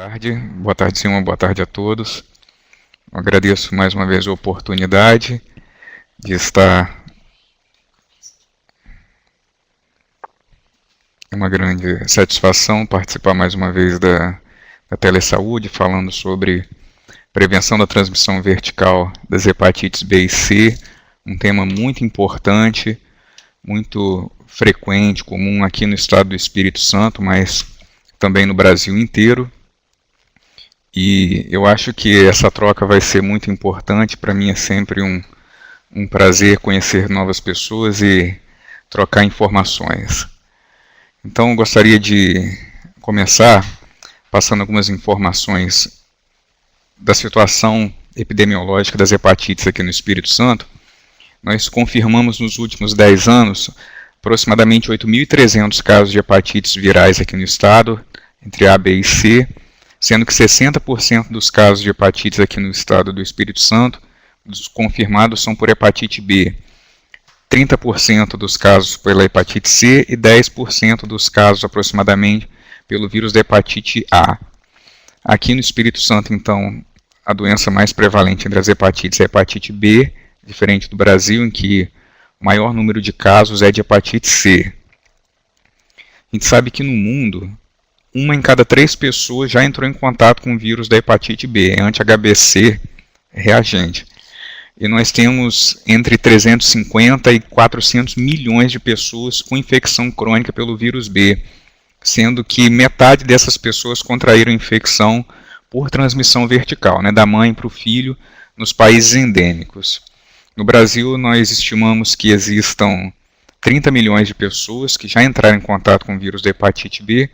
Boa tarde, Simão, boa tarde a todos. Eu agradeço mais uma vez a oportunidade de estar. É uma grande satisfação participar mais uma vez da Telesaúde, falando sobre prevenção da transmissão vertical das hepatites B e C, um tema muito importante, muito frequente, comum aqui no estado do Espírito Santo, mas também no Brasil inteiro. E eu acho que essa troca vai ser muito importante. Para mim é sempre um prazer conhecer novas pessoas e trocar informações. Então eu gostaria de começar passando algumas informações da situação epidemiológica das hepatites aqui no Espírito Santo. Nós confirmamos nos últimos 10 anos aproximadamente 8.300 casos de hepatites virais aqui no estado, entre A, B e C, sendo que 60% dos casos de hepatites aqui no estado do Espírito Santo, os confirmados, são por hepatite B, 30% dos casos pela hepatite C e 10% dos casos aproximadamente pelo vírus da hepatite A. Aqui no Espírito Santo, então, a doença mais prevalente entre as hepatites é a hepatite B, diferente do Brasil, em que o maior número de casos é de hepatite C. A gente sabe que no mundo, 1 em cada 3 pessoas já entrou em contato com o vírus da hepatite B, anti-HBC reagente. E nós temos entre 350 e 400 milhões de pessoas com infecção crônica pelo vírus B, sendo que metade dessas pessoas contraíram infecção por transmissão vertical, da mãe para o filho, nos países endêmicos. No Brasil, nós estimamos que existam 30 milhões de pessoas que já entraram em contato com o vírus da hepatite B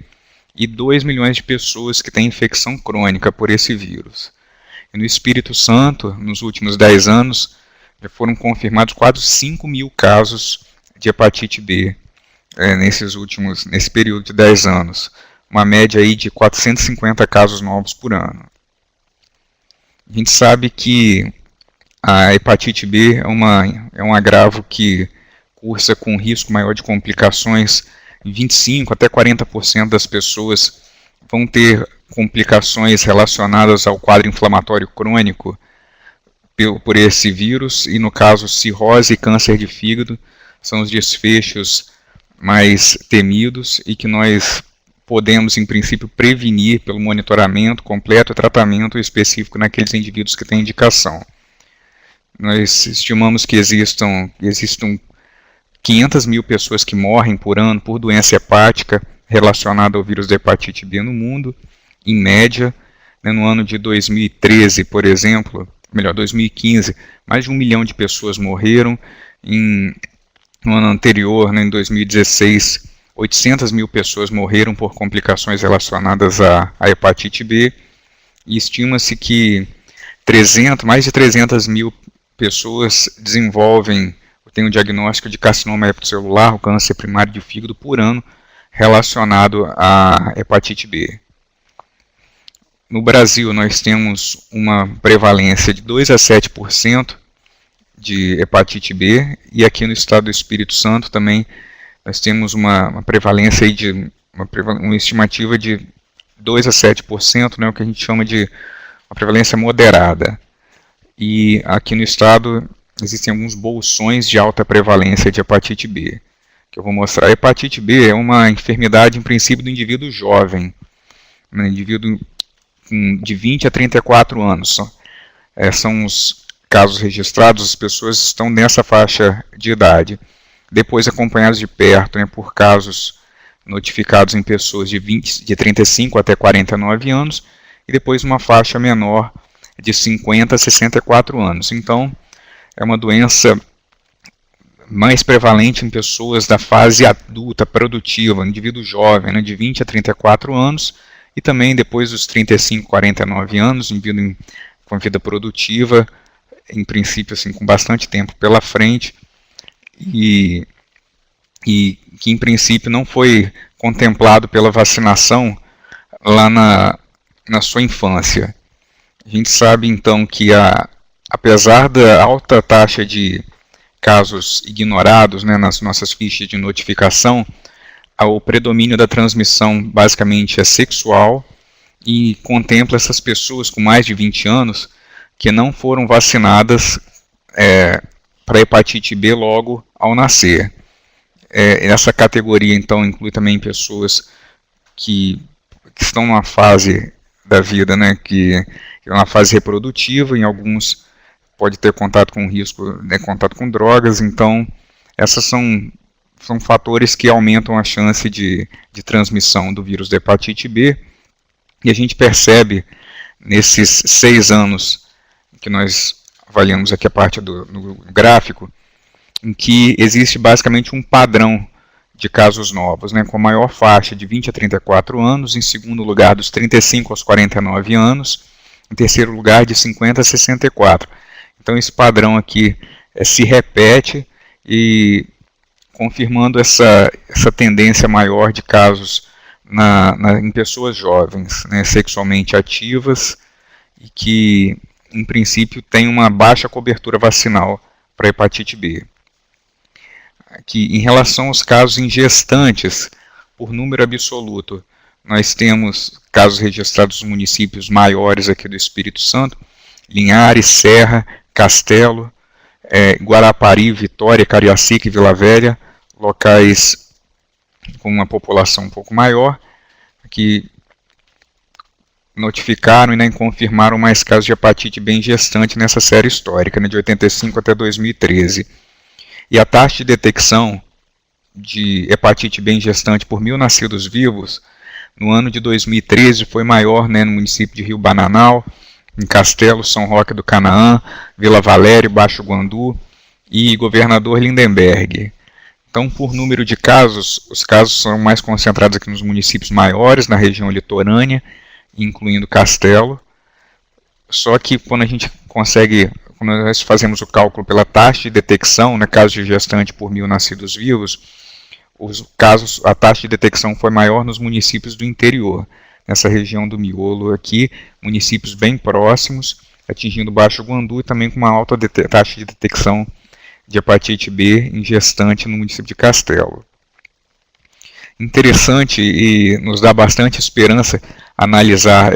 e 2 milhões de pessoas que têm infecção crônica por esse vírus. E no Espírito Santo, nos últimos 10 anos, já foram confirmados quase 5 mil casos de hepatite B nesse período de 10 anos. Uma média aí de 450 casos novos por ano. A gente sabe que a hepatite B é um agravo que cursa com risco maior de complicações. 25 até 40% das pessoas vão ter complicações relacionadas ao quadro inflamatório crônico por esse vírus, e no caso cirrose e câncer de fígado são os desfechos mais temidos e que nós podemos, em princípio, prevenir pelo monitoramento completo e tratamento específico naqueles indivíduos que têm indicação. Nós estimamos que existam 500 mil pessoas que morrem por ano por doença hepática relacionada ao vírus da hepatite B no mundo, em média. No ano de 2013, por exemplo, 2015, mais de 1 milhão de pessoas morreram. No ano anterior, em 2016, 800 mil pessoas morreram por complicações relacionadas à hepatite B, e estima-se que mais de 300 mil pessoas tem um diagnóstico de carcinoma hepatocelular, o câncer primário de fígado, por ano, relacionado à hepatite B. No Brasil, nós temos uma prevalência de 2 a 7% de hepatite B, e aqui no estado do Espírito Santo também nós temos uma prevalência aí uma estimativa de 2 a 7%, o que a gente chama de uma prevalência moderada. E aqui no estado existem alguns bolsões de alta prevalência de hepatite B, que eu vou mostrar. A hepatite B é uma enfermidade, em princípio, do indivíduo jovem, indivíduo de 20 a 34 anos. São os casos registrados, as pessoas estão nessa faixa de idade. Depois acompanhados de perto por casos notificados em pessoas de 35 até 49 anos, e depois uma faixa menor de 50 a 64 anos. Então, é uma doença mais prevalente em pessoas da fase adulta, produtiva, indivíduo jovem, de 20 a 34 anos, e também depois dos 35 a 49 anos, indivíduo com vida produtiva, em princípio com bastante tempo pela frente, e que em princípio não foi contemplado pela vacinação lá na sua infância. A gente sabe então que apesar da alta taxa de casos ignorados nas nossas fichas de notificação, o predomínio da transmissão basicamente é sexual, e contempla essas pessoas com mais de 20 anos que não foram vacinadas para hepatite B logo ao nascer. Essa categoria, então, inclui também pessoas que estão numa fase da vida, né, que é uma fase reprodutiva, em alguns pode ter contato com risco, contato com drogas, então essas são fatores que aumentam a chance de transmissão do vírus da hepatite B, e a gente percebe nesses 6 anos que nós avaliamos aqui a parte do gráfico, em que existe basicamente um padrão de casos novos, né, com a maior faixa de 20 a 34 anos, em segundo lugar dos 35 aos 49 anos, em terceiro lugar de 50 a 64. Então esse padrão aqui se repete e confirmando essa tendência maior de casos em pessoas jovens, né, sexualmente ativas e que, em princípio, têm uma baixa cobertura vacinal para hepatite B. Aqui, em relação aos casos em gestantes, por número absoluto, nós temos casos registrados nos municípios maiores aqui do Espírito Santo, Linhares, Serra, Castelo, Guarapari, Vitória, Cariacica e Vila Velha, locais com uma população um pouco maior, que notificaram e confirmaram mais casos de hepatite B em gestante nessa série histórica, né, de 85 até 2013. E a taxa de detecção de hepatite B em gestante por 1.000 nascidos vivos no ano de 2013 foi maior, né, no município de Rio Bananal, em Castelo, São Roque do Canaã, Vila Valério, Baixo Guandu e Governador Lindenberg. Então, por número de casos, os casos são mais concentrados aqui nos municípios maiores, na região litorânea, incluindo Castelo. Só que quando nós fazemos o cálculo pela taxa de detecção, né, casos de gestante por 1.000 nascidos vivos, a taxa de detecção foi maior nos municípios do interior, nessa região do miolo aqui, municípios bem próximos, atingindo Baixo Guandu e também com uma alta taxa de detecção de hepatite B em gestante no município de Castelo. Interessante e nos dá bastante esperança analisar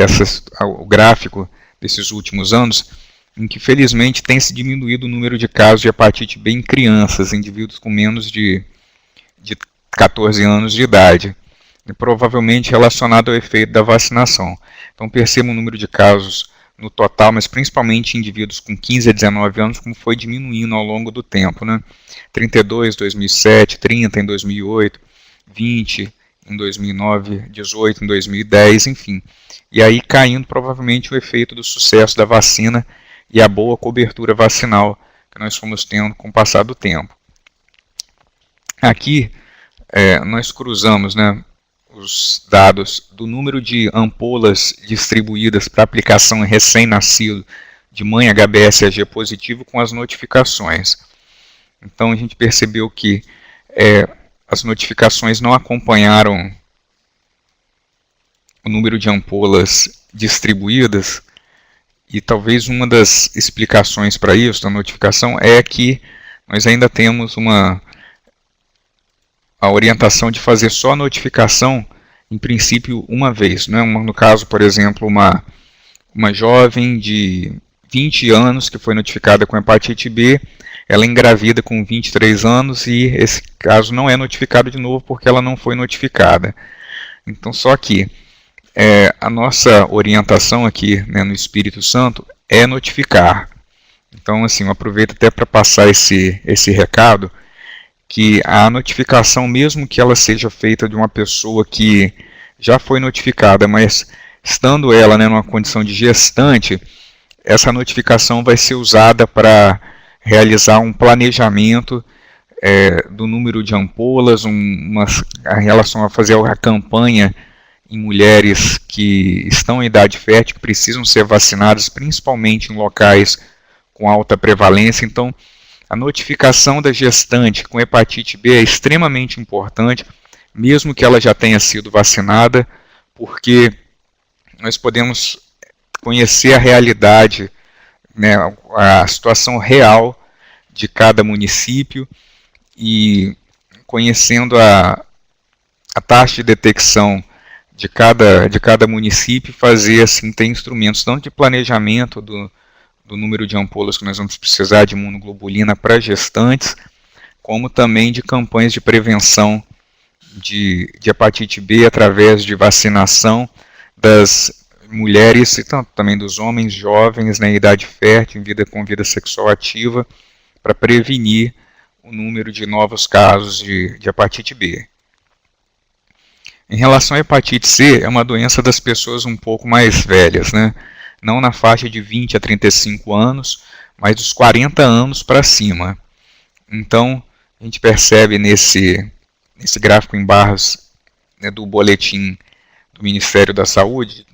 o gráfico desses últimos anos, em que felizmente tem se diminuído o número de casos de hepatite B em crianças, indivíduos com menos de 14 anos de idade, e provavelmente relacionado ao efeito da vacinação. Então perceba o número de casos no total, mas principalmente em indivíduos com 15 a 19 anos, como foi diminuindo ao longo do tempo, né? 32 em 2007, 30 em 2008, 20 em 2009, 18 em 2010, enfim. E aí caindo provavelmente o efeito do sucesso da vacina e a boa cobertura vacinal que nós fomos tendo com o passar do tempo. Aqui nós cruzamos, né, os dados do número de ampolas distribuídas para aplicação em recém-nascido de mãe HBsAg positivo com as notificações. Então a gente percebeu que as notificações não acompanharam o número de ampolas distribuídas, e talvez uma das explicações para isso, da notificação, é que nós ainda temos a orientação de fazer só a notificação, em princípio, uma vez. Né? No caso, por exemplo, uma jovem de 20 anos que foi notificada com hepatite B, ela engravida com 23 anos e esse caso não é notificado de novo porque ela não foi notificada. Então, só que a nossa orientação aqui, né, no Espírito Santo é notificar. Então, assim, eu aproveito até para passar esse recado, que a notificação, mesmo que ela seja feita de uma pessoa que já foi notificada, mas estando ela, né, numa condição de gestante, essa notificação vai ser usada para realizar um planejamento do número de ampolas, em relação a fazer a campanha em mulheres que estão em idade fértil, que precisam ser vacinadas, principalmente em locais com alta prevalência. Então, a notificação da gestante com hepatite B é extremamente importante, mesmo que ela já tenha sido vacinada, porque nós podemos conhecer a realidade, né, a situação real de cada município, e conhecendo a taxa de detecção de cada município, fazer assim, ter instrumentos tanto de planejamento do número de ampolas que nós vamos precisar de imunoglobulina para gestantes, como também de campanhas de prevenção de hepatite B através de vacinação das mulheres e tanto também dos homens jovens na idade fértil, com vida sexual ativa, para prevenir o número de novos casos de hepatite B. Em relação à hepatite C, é uma doença das pessoas um pouco mais velhas, né? Não na faixa de 20 a 35 anos, mas dos 40 anos para cima. Então, a gente percebe nesse gráfico em barras, né, do boletim do Ministério da Saúde,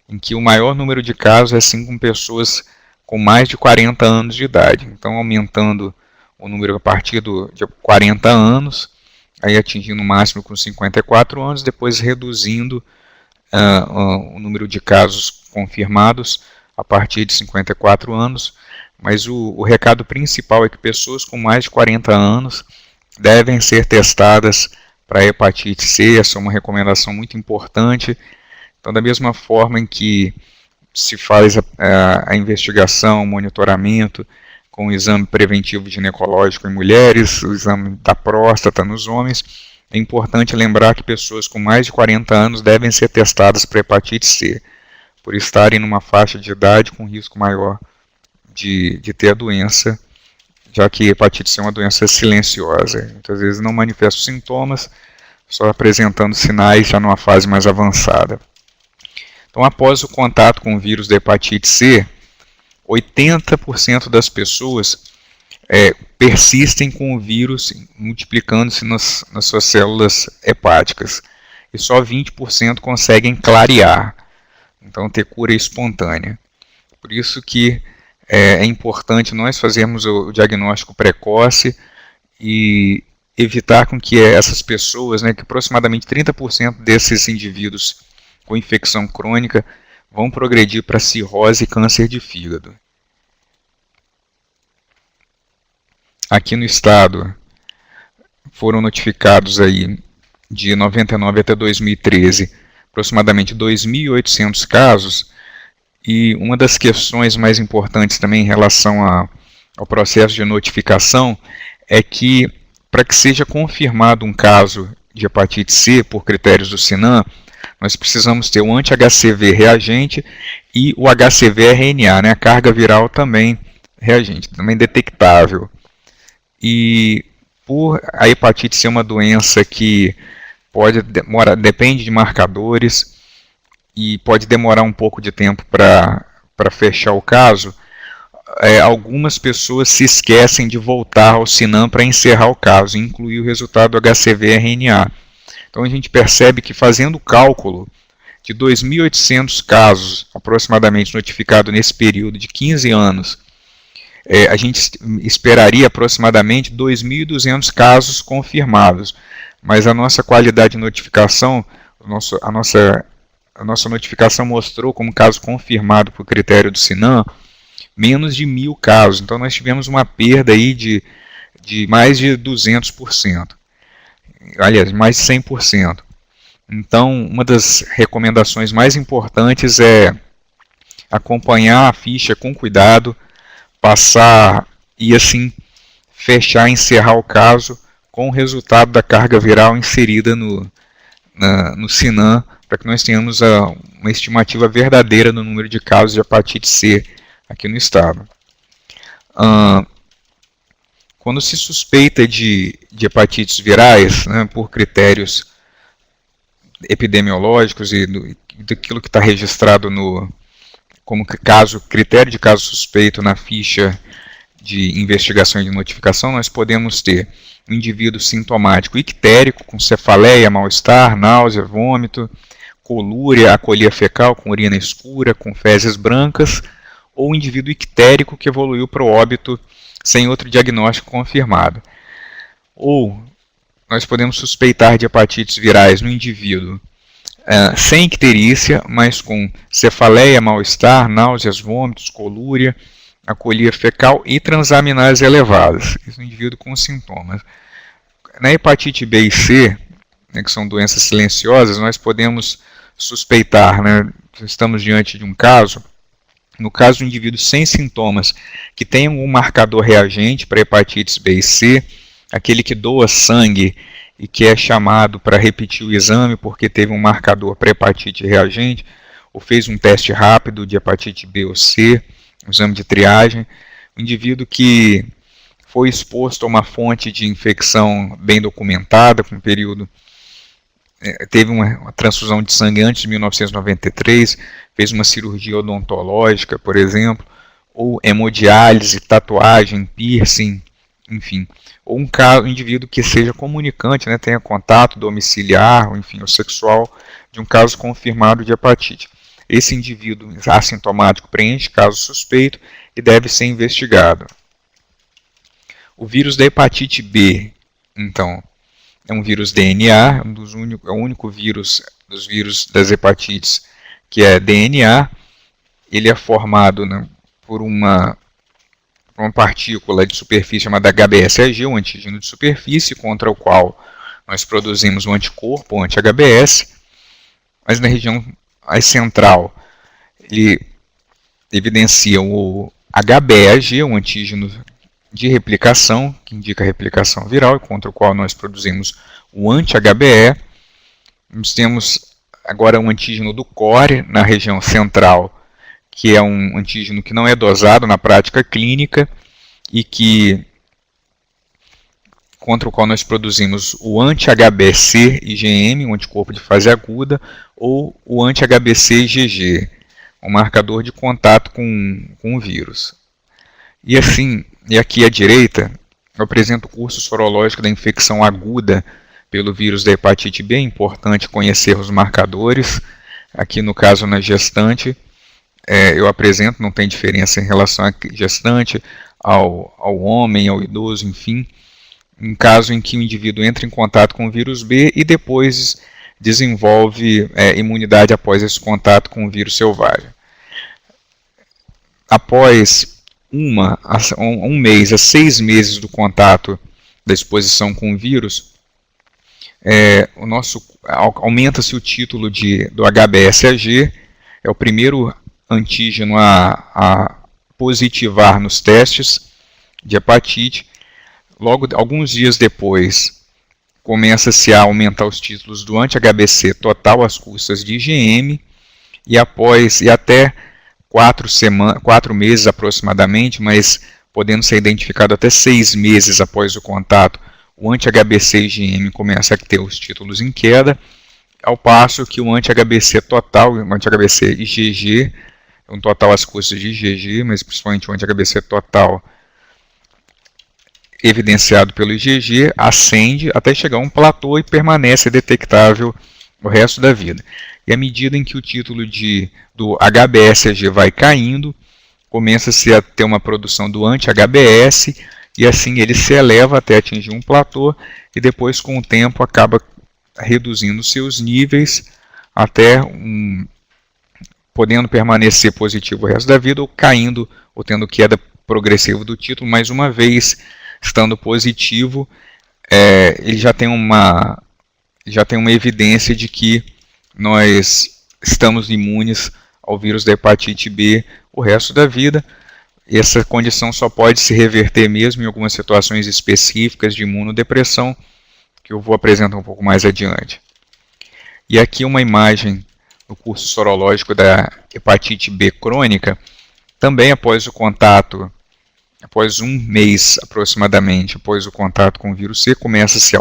em que o maior número de casos é sim com pessoas com mais de 40 anos de idade. Então, aumentando o número a partir de 40 anos, aí atingindo o máximo com 54 anos, depois reduzindo o número de casos confirmados a partir de 54 anos. Mas o recado principal é que pessoas com mais de 40 anos devem ser testadas para hepatite C. Essa é uma recomendação muito importante. Então, da mesma forma em que se faz a investigação, o monitoramento com o exame preventivo ginecológico em mulheres, o exame da próstata nos homens, é importante lembrar que pessoas com mais de 40 anos devem ser testadas para hepatite C, por estarem numa faixa de idade com risco maior de ter a doença, já que a hepatite C é uma doença silenciosa. Muitas vezes não manifesta sintomas, só apresentando sinais já numa fase mais avançada. Então, após o contato com o vírus da hepatite C, 80% das pessoas persistem com o vírus multiplicando-se nas suas células hepáticas. E só 20% conseguem clarear, então ter cura espontânea. Por isso que é importante nós fazermos o diagnóstico precoce e evitar com que essas pessoas, né, que aproximadamente 30% desses indivíduos com infecção crônica vão progredir para cirrose e câncer de fígado. Aqui no estado foram notificados aí de 99 até 2013 aproximadamente 2.800 casos, e uma das questões mais importantes também em relação ao processo de notificação é que, para que seja confirmado um caso de hepatite C por critérios do SINAM, nós precisamos ter o anti-HCV reagente e o HCV-RNA, né, a carga viral também reagente, também detectável. E por a hepatite ser uma doença que depende de marcadores e pode demorar um pouco de tempo para fechar o caso, algumas pessoas se esquecem de voltar ao SINAM para encerrar o caso, incluir o resultado do HCV-RNA. Então a gente percebe que, fazendo o cálculo de 2.800 casos aproximadamente notificados nesse período de 15 anos, a gente esperaria aproximadamente 2.200 casos confirmados, mas a nossa qualidade de notificação, a nossa notificação mostrou como caso confirmado por critério do SINAM menos de 1.000 casos. Então nós tivemos uma perda aí de mais de 200%. Aliás, mais de 100%. Então, uma das recomendações mais importantes é acompanhar a ficha com cuidado, passar e assim fechar, encerrar o caso com o resultado da carga viral inserida no SINAM, para que nós tenhamos uma estimativa verdadeira do número de casos de hepatite C aqui no estado. Quando se suspeita de hepatites virais, né, por critérios epidemiológicos e daquilo que está registrado como critério de caso suspeito na ficha de investigação e de notificação, nós podemos ter um indivíduo sintomático ictérico, com cefaleia, mal-estar, náusea, vômito, colúria, acolia fecal com urina escura, com fezes brancas, ou um indivíduo ictérico que evoluiu para o óbito sem outro diagnóstico confirmado. Ou nós podemos suspeitar de hepatites virais no indivíduo sem icterícia, mas com cefaleia, mal-estar, náuseas, vômitos, colúria, acolia fecal e transaminases elevadas. Esse é um indivíduo com sintomas. Na hepatite B e C, né, que são doenças silenciosas, nós podemos suspeitar, né, estamos diante de um caso, no caso de um indivíduo sem sintomas, que tem um marcador reagente para hepatites B e C, aquele que doa sangue e que é chamado para repetir o exame porque teve um marcador para hepatite reagente, ou fez um teste rápido de hepatite B ou C, um exame de triagem, um indivíduo que foi exposto a uma fonte de infecção bem documentada, com um período, teve uma transfusão de sangue antes de 1993, fez uma cirurgia odontológica, por exemplo, ou hemodiálise, tatuagem, piercing, enfim, ou um indivíduo que seja comunicante, né, tenha contato domiciliar, ou, enfim, ou sexual, de um caso confirmado de hepatite. Esse indivíduo assintomático preenche caso suspeito e deve ser investigado. O vírus da hepatite B, então, é um vírus DNA, é o único vírus dos vírus das hepatites que é DNA. Ele é formado, né, por uma partícula de superfície chamada HBsAg, um antígeno de superfície, contra o qual nós produzimos um anticorpo, um anti-HBs, mas na região central ele evidencia o HBeAg, um antígeno de replicação, que indica a replicação viral, contra o qual nós produzimos o anti-HBe. Nós temos agora um antígeno do core na região central, que é um antígeno que não é dosado na prática clínica e que contra o qual nós produzimos o anti-HBc IgM, um anticorpo de fase aguda, ou o anti-HBc IgG, um marcador de contato com o vírus. E assim, e aqui à direita, eu apresento o curso sorológico da infecção aguda pelo vírus da hepatite B. É importante conhecer os marcadores. Aqui no caso na gestante, eu apresento, não tem diferença em relação à gestante, ao homem, ao idoso, enfim. Um caso em que o indivíduo entra em contato com o vírus B e depois desenvolve imunidade após esse contato com o vírus selvagem. Após um mês a 6 meses do contato da exposição com o vírus, aumenta-se o título do HBsAg, é o primeiro antígeno a positivar nos testes de hepatite. Logo, alguns dias depois, começa-se a aumentar os títulos do anti-HBc total às custas de IgM, e até 4 meses aproximadamente, mas podendo ser identificado até 6 meses após o contato, o anti-HBc IgM começa a ter os títulos em queda, ao passo que o anti-HBc total, o anti-HBc IgG, um total às custas de IgG, mas principalmente o anti-HBc total evidenciado pelo IgG, ascende até chegar a um platô e permanece detectável o resto da vida. E à medida em que o título do HBsAg vai caindo, começa-se a ter uma produção do anti-HBs, e assim ele se eleva até atingir um platô, e depois com o tempo acaba reduzindo seus níveis até podendo permanecer positivo o resto da vida, ou caindo, ou tendo queda progressiva do título. Mais uma vez, estando positivo, ele já tem uma evidência de que nós estamos imunes ao vírus da hepatite B o resto da vida. Essa condição só pode se reverter mesmo em algumas situações específicas de imunodepressão, que eu vou apresentar um pouco mais adiante. E aqui uma imagem do curso sorológico da hepatite B crônica, também após o contato, após um mês aproximadamente, após o contato com o vírus C, começa-se a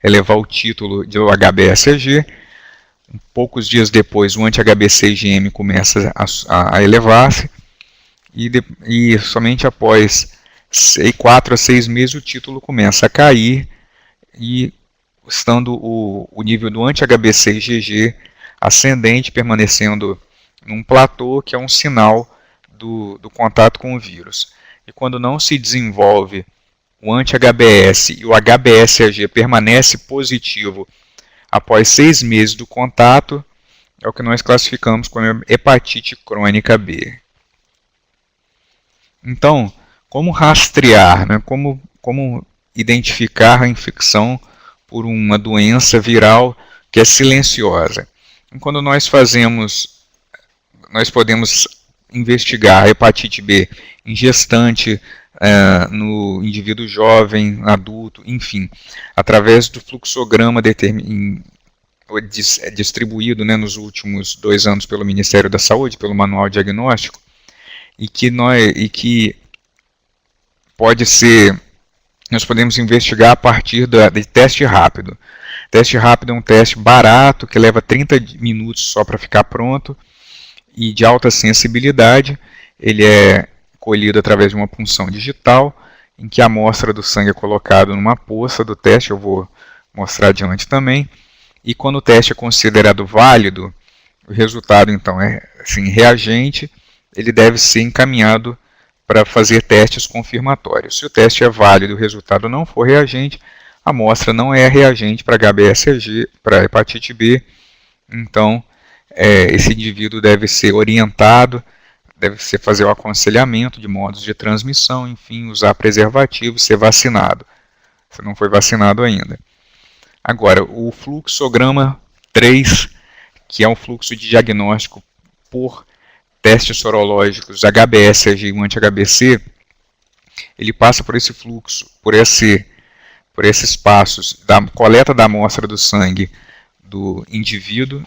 elevar o título do HBsAg. Poucos dias depois, o anti-HBc IgM começa a elevar-se, e somente após 4 a 6 meses o título começa a cair, e estando o nível do anti-HBc IgG ascendente, permanecendo num platô, que é um sinal do contato com o vírus. E quando não se desenvolve o anti-HBs e o HBsAg permanece positivo após 6 meses do contato, é o que nós classificamos como hepatite crônica B. Então, como rastrear, né? Como identificar a infecção por uma doença viral que é silenciosa. E quando nós podemos investigar a hepatite B em gestante, no indivíduo jovem, adulto, enfim, através do fluxograma distribuído, né, nos últimos 2 anos pelo Ministério da Saúde, pelo Manual Diagnóstico, e que nós podemos investigar a partir de teste rápido. Teste rápido é um teste barato, que leva 30 minutos só para ficar pronto, e de alta sensibilidade. Ele é colhido através de uma punção digital, em que a amostra do sangue é colocada numa poça do teste, eu vou mostrar adiante também, e quando o teste é considerado válido, o resultado então é assim, reagente, ele deve ser encaminhado para fazer testes confirmatórios. Se o teste é válido e o resultado não for reagente, a amostra não é reagente para HBsAg, para hepatite B, então esse indivíduo deve ser orientado, deve-se fazer o aconselhamento de modos de transmissão, enfim, usar preservativo, ser vacinado, se não foi vacinado ainda. Agora, o fluxograma 3, que é um fluxo de diagnóstico por testes sorológicos HBsAg e o anti-HBC, ele passa por esse fluxo, por esses passos da coleta da amostra do sangue do indivíduo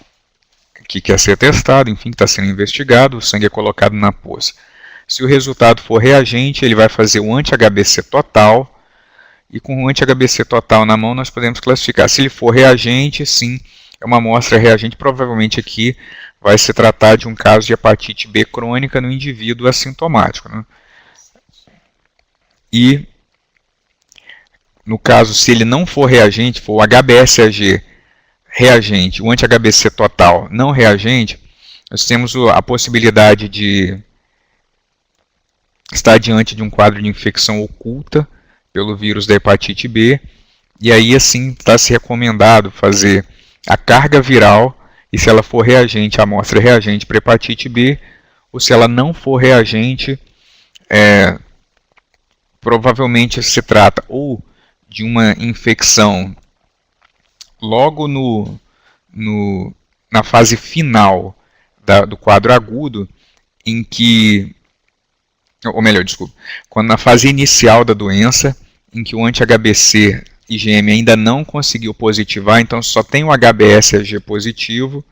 que quer ser testado, enfim, que está sendo investigado, o sangue é colocado na poça. Se o resultado for reagente, ele vai fazer o anti-HBC total, e com o anti-HBC total na mão nós podemos classificar. Se ele for reagente, sim, é uma amostra reagente, provavelmente aqui vai se tratar de um caso de hepatite B crônica no indivíduo assintomático, né? E, no caso, se ele não for reagente, for o HBsAg reagente, o anti-HBC total não reagente, nós temos a possibilidade de estar diante de um quadro de infecção oculta pelo vírus da hepatite B, e aí assim está se recomendado fazer a carga viral, e se ela for reagente, a amostra é reagente para hepatite B, ou se ela não for reagente, provavelmente se trata ou de uma infecção logo na fase final do quadro agudo, em que, ou melhor, desculpa, quando na fase inicial da doença, em que o anti-HBC IgM ainda não conseguiu positivar, então só tem o HBsAg positivo,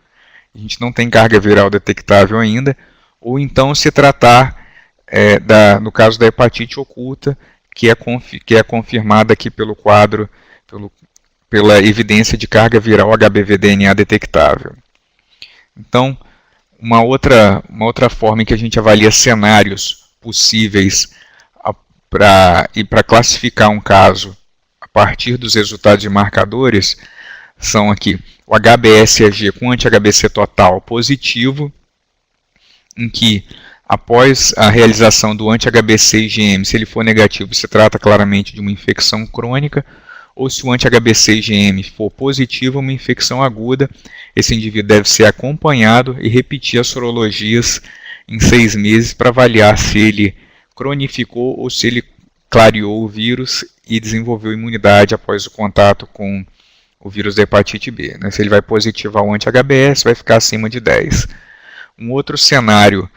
a gente não tem carga viral detectável ainda, ou então se tratar, no caso da hepatite oculta, que é confirmada aqui pelo quadro, pela evidência de carga viral HBV-DNA detectável. Então, uma outra forma em que a gente avalia cenários possíveis para classificar um caso a partir dos resultados de marcadores são aqui o HBsAg com anti-HBC total positivo, em que após a realização do anti-HBC IgM, se ele for negativo, se trata claramente de uma infecção crônica, ou se o anti-HBC IgM for positivo, uma infecção aguda, esse indivíduo deve ser acompanhado e repetir as sorologias em 6 meses para avaliar se ele cronificou ou se ele clareou o vírus e desenvolveu imunidade após o contato com o vírus da hepatite B. Se ele vai positivar o anti-HBS, vai ficar acima de 10. Um outro cenário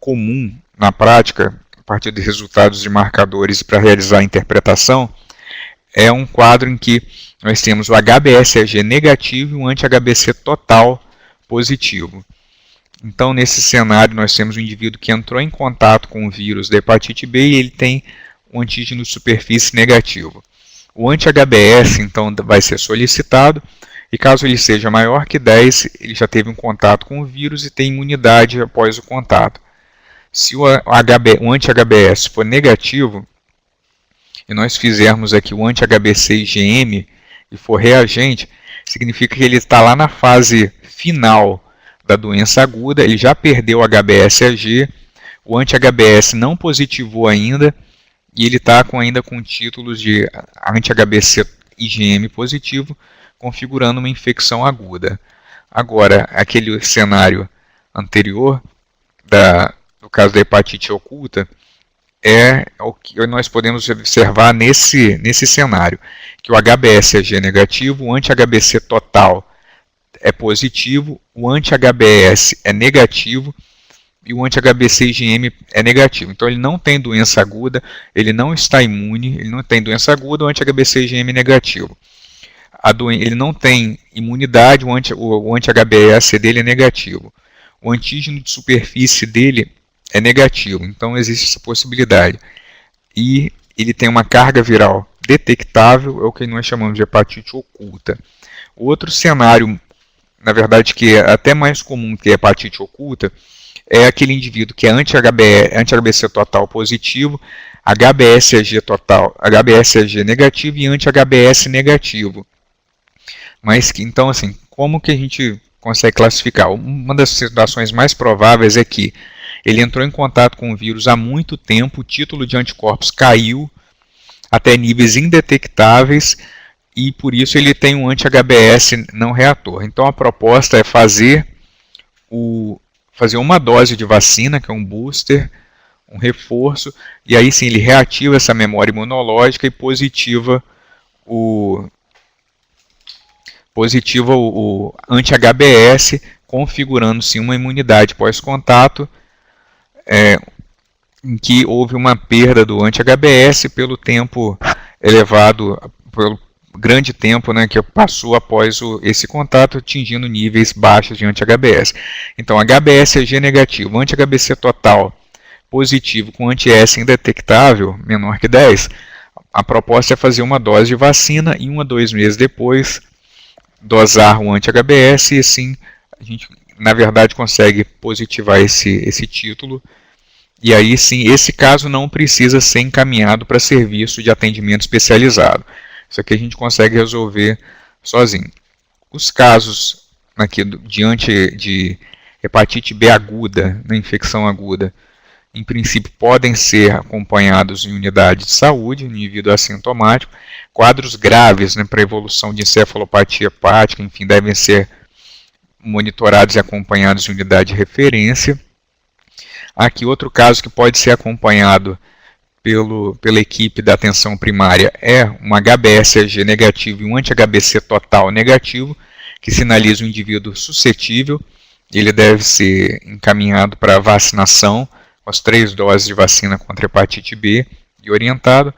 comum na prática, a partir de resultados de marcadores para realizar a interpretação, é um quadro em que nós temos o HBsAg negativo e o anti-HBC total positivo. Então, nesse cenário, nós temos um indivíduo que entrou em contato com o vírus da hepatite B e ele tem um antígeno de superfície negativo. O anti-HBS, então, vai ser solicitado, e caso ele seja maior que 10, ele já teve um contato com o vírus e tem imunidade após o contato. Se o anti-HBS for negativo, e nós fizermos aqui o anti-HBC IgM e for reagente, significa que ele está lá na fase final da doença aguda, ele já perdeu o HBsAg, o anti-HBS não positivou ainda, e ele está ainda com títulos de anti-HBC IgM positivo, configurando uma infecção aguda. Agora, aquele cenário anterior, no caso da hepatite oculta, é o que nós podemos observar nesse cenário, que o HBsAg é negativo, o anti-HBC total é positivo, o anti-HBs é negativo e o anti-HBC-IgM é negativo. Então ele não tem doença aguda, ele não está imune, ele não tem doença aguda, o anti-HBC-IgM é negativo. Ele não tem imunidade, o anti-HBs dele é negativo. O antígeno de superfície dele é negativo, então existe essa possibilidade. E ele tem uma carga viral detectável, é o que nós chamamos de hepatite oculta. O outro cenário, na verdade, que é até mais comum que a hepatite oculta, é aquele indivíduo que é anti-HBC total positivo, HBsAg total, HBsAg negativo e anti-HBs negativo. Mas então, assim, como que a gente consegue classificar? Uma das situações mais prováveis é que ele entrou em contato com o vírus há muito tempo, o título de anticorpos caiu até níveis indetectáveis e por isso ele tem um anti-HBs não reator. Então a proposta é fazer uma dose de vacina, que é um booster, um reforço, e aí sim ele reativa essa memória imunológica e positiva o anti-HBs, configurando-se uma imunidade pós-contato, em que houve uma perda do anti-HBs pelo tempo elevado, pelo grande tempo, né, que passou após esse contato, atingindo níveis baixos de anti-HBs. Então, HBsAg negativo, anti-HBC total positivo com anti-S indetectável, menor que 10, a proposta é fazer uma dose de vacina e 1 a 2 meses depois dosar o anti-HBs e assim a gente, na verdade, consegue positivar esse título. E aí sim, esse caso não precisa ser encaminhado para serviço de atendimento especializado. Isso aqui a gente consegue resolver sozinho. Os casos aqui de hepatite B aguda, na infecção aguda, em princípio podem ser acompanhados em unidade de saúde, no indivíduo assintomático. Quadros graves, né, para evolução de encefalopatia hepática, enfim, devem ser monitorados e acompanhados em unidade de referência. Aqui outro caso que pode ser acompanhado pela equipe da atenção primária é um HBsAg negativo e um anti-HBC total negativo, que sinaliza um indivíduo suscetível. Ele deve ser encaminhado para vacinação, com as 3 doses de vacina contra hepatite B e orientado.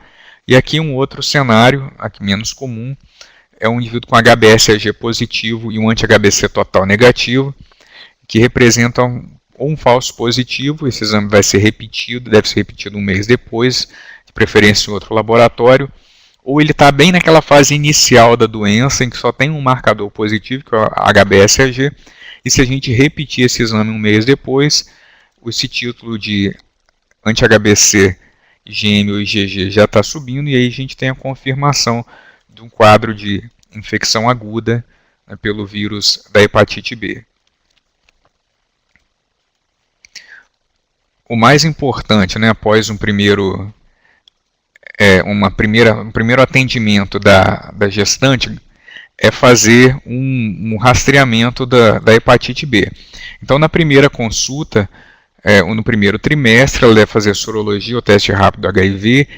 E aqui um outro cenário, aqui menos comum, é um indivíduo com HBsAg positivo e um anti-HBC total negativo, que representam ou um falso positivo. Esse exame vai ser repetido, deve ser repetido um mês depois, de preferência em outro laboratório, ou ele está bem naquela fase inicial da doença, em que só tem um marcador positivo, que é o HBsAg, e se a gente repetir esse exame um mês depois, esse título de anti-HBC, IgM ou IgG já está subindo, e aí a gente tem a confirmação de um quadro de infecção aguda, né, pelo vírus da hepatite B. O mais importante, né, após um primeiro atendimento da gestante, é fazer um rastreamento da hepatite B. Então, na primeira consulta, no primeiro trimestre, ela deve fazer sorologia, o teste rápido do HIV,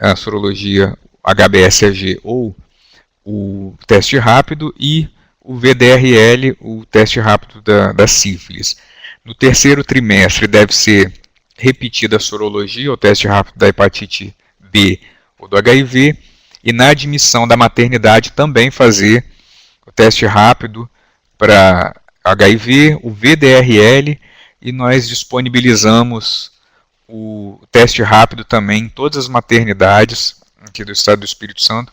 a sorologia HBsAg ou o teste rápido, e o VDRL, o teste rápido da sífilis. No terceiro trimestre, deve ser repetida a sorologia, o teste rápido da hepatite B ou do HIV, e na admissão da maternidade também fazer o teste rápido para HIV, o VDRL, e nós disponibilizamos o teste rápido também em todas as maternidades aqui do estado do Espírito Santo,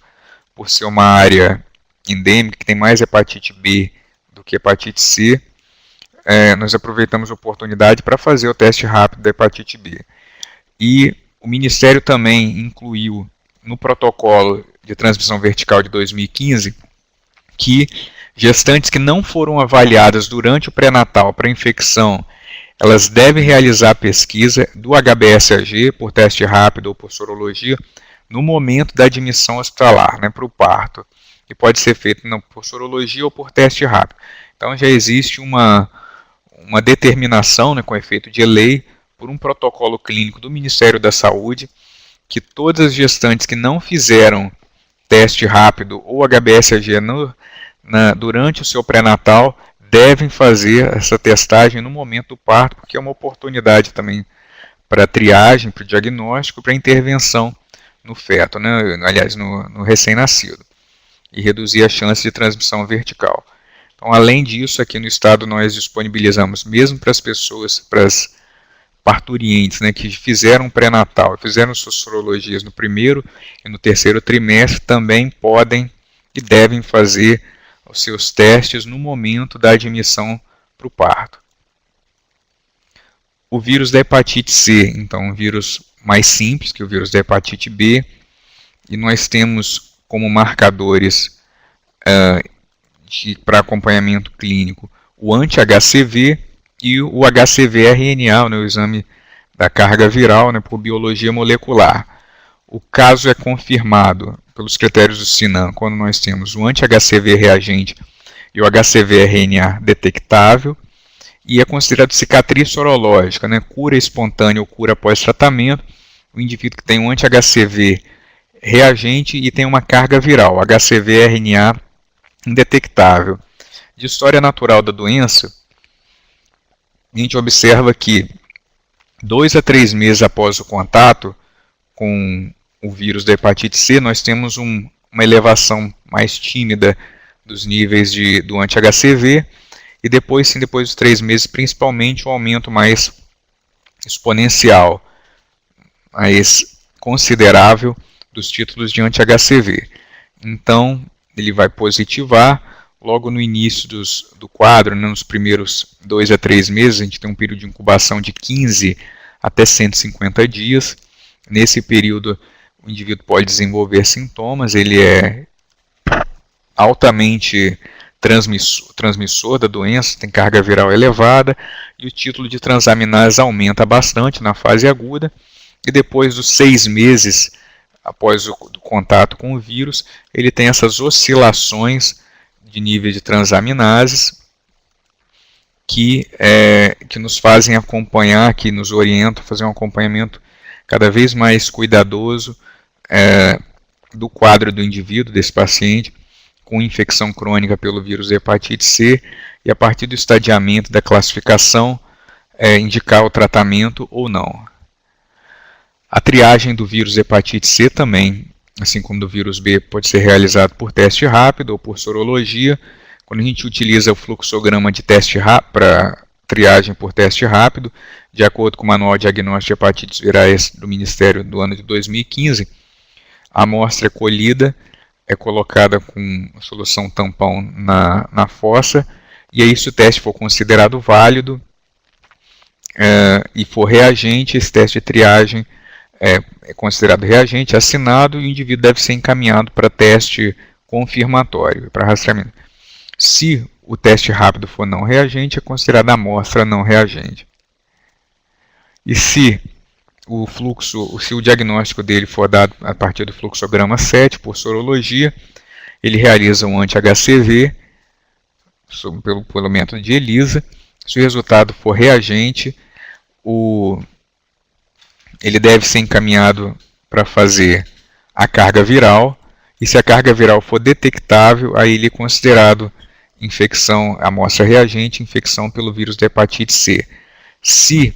por ser uma área endêmica que tem mais hepatite B do que hepatite C. Nós aproveitamos a oportunidade para fazer o teste rápido da hepatite B. E o Ministério também incluiu no protocolo de transmissão vertical de 2015 que gestantes que não foram avaliadas durante o pré-natal para infecção, elas devem realizar a pesquisa do HBsAg por teste rápido ou por sorologia no momento da admissão hospitalar, né, para o parto. E pode ser feito por sorologia ou por teste rápido. Então já existe uma determinação, né, com efeito de lei por um protocolo clínico do Ministério da Saúde, que todas as gestantes que não fizeram teste rápido ou HBsAg durante o seu pré-natal devem fazer essa testagem no momento do parto, porque é uma oportunidade também para triagem, para o diagnóstico, para intervenção no feto, né? Aliás, no recém-nascido, e reduzir a chance de transmissão vertical. Então, além disso, aqui no estado nós disponibilizamos, mesmo para as pessoas, para as parturientes, né, que fizeram pré-natal, fizeram suas sorologias no primeiro e no terceiro trimestre, também podem e devem fazer os seus testes no momento da admissão para o parto. O vírus da hepatite C, então, um vírus mais simples que o vírus da hepatite B, e nós temos como marcadores para acompanhamento clínico o anti-HCV e o HCV-RNA, né, o exame da carga viral, né, por biologia molecular. O caso é confirmado pelos critérios do SINAM quando nós temos o anti-HCV reagente e o HCV-RNA detectável, e é considerado cicatriz sorológica, né, cura espontânea ou cura pós-tratamento, o indivíduo que tem um anti-HCV reagente e tem uma carga viral, HCV-RNA indetectável. De história natural da doença, a gente observa que 2 a 3 meses após o contato com o vírus da hepatite C, nós temos uma elevação mais tímida dos níveis do anti-HCV, e depois, sim, depois dos 3 meses, principalmente um aumento mais exponencial, mais considerável dos títulos de anti-HCV. Então, ele vai positivar logo no início do quadro, né, nos primeiros 2 a 3 meses. A gente tem um período de incubação de 15 até 150 dias. Nesse período, o indivíduo pode desenvolver sintomas, ele é altamente transmissor da doença, tem carga viral elevada, e o título de transaminase aumenta bastante na fase aguda, e depois dos 6 meses após o contato com o vírus, ele tem essas oscilações de nível de transaminases que nos fazem acompanhar, que nos orientam a fazer um acompanhamento cada vez mais cuidadoso do quadro do indivíduo, desse paciente, com infecção crônica pelo vírus da hepatite C, e a partir do estadiamento da classificação, indicar o tratamento ou não. A triagem do vírus da hepatite C também, assim como do vírus B, pode ser realizado por teste rápido ou por sorologia. Quando a gente utiliza o fluxograma de teste rápido para triagem por teste rápido, de acordo com o Manual de Diagnóstico de Hepatites Virais do Ministério do ano de 2015, a amostra colhida é colocada com a solução tampão na fossa, e aí, se o teste for considerado válido e for reagente, esse teste de triagem é considerado reagente, assinado, e o indivíduo deve ser encaminhado para teste confirmatório, para rastreamento. Se o teste rápido for não reagente, é considerada amostra não reagente. E se o diagnóstico dele for dado a partir do fluxograma 7 por sorologia, ele realiza um anti-HCV pelo método de ELISA. Se o resultado for reagente, ele deve ser encaminhado para fazer a carga viral, e se a carga viral for detectável, aí ele é considerado infecção, amostra reagente, infecção pelo vírus da hepatite C. Se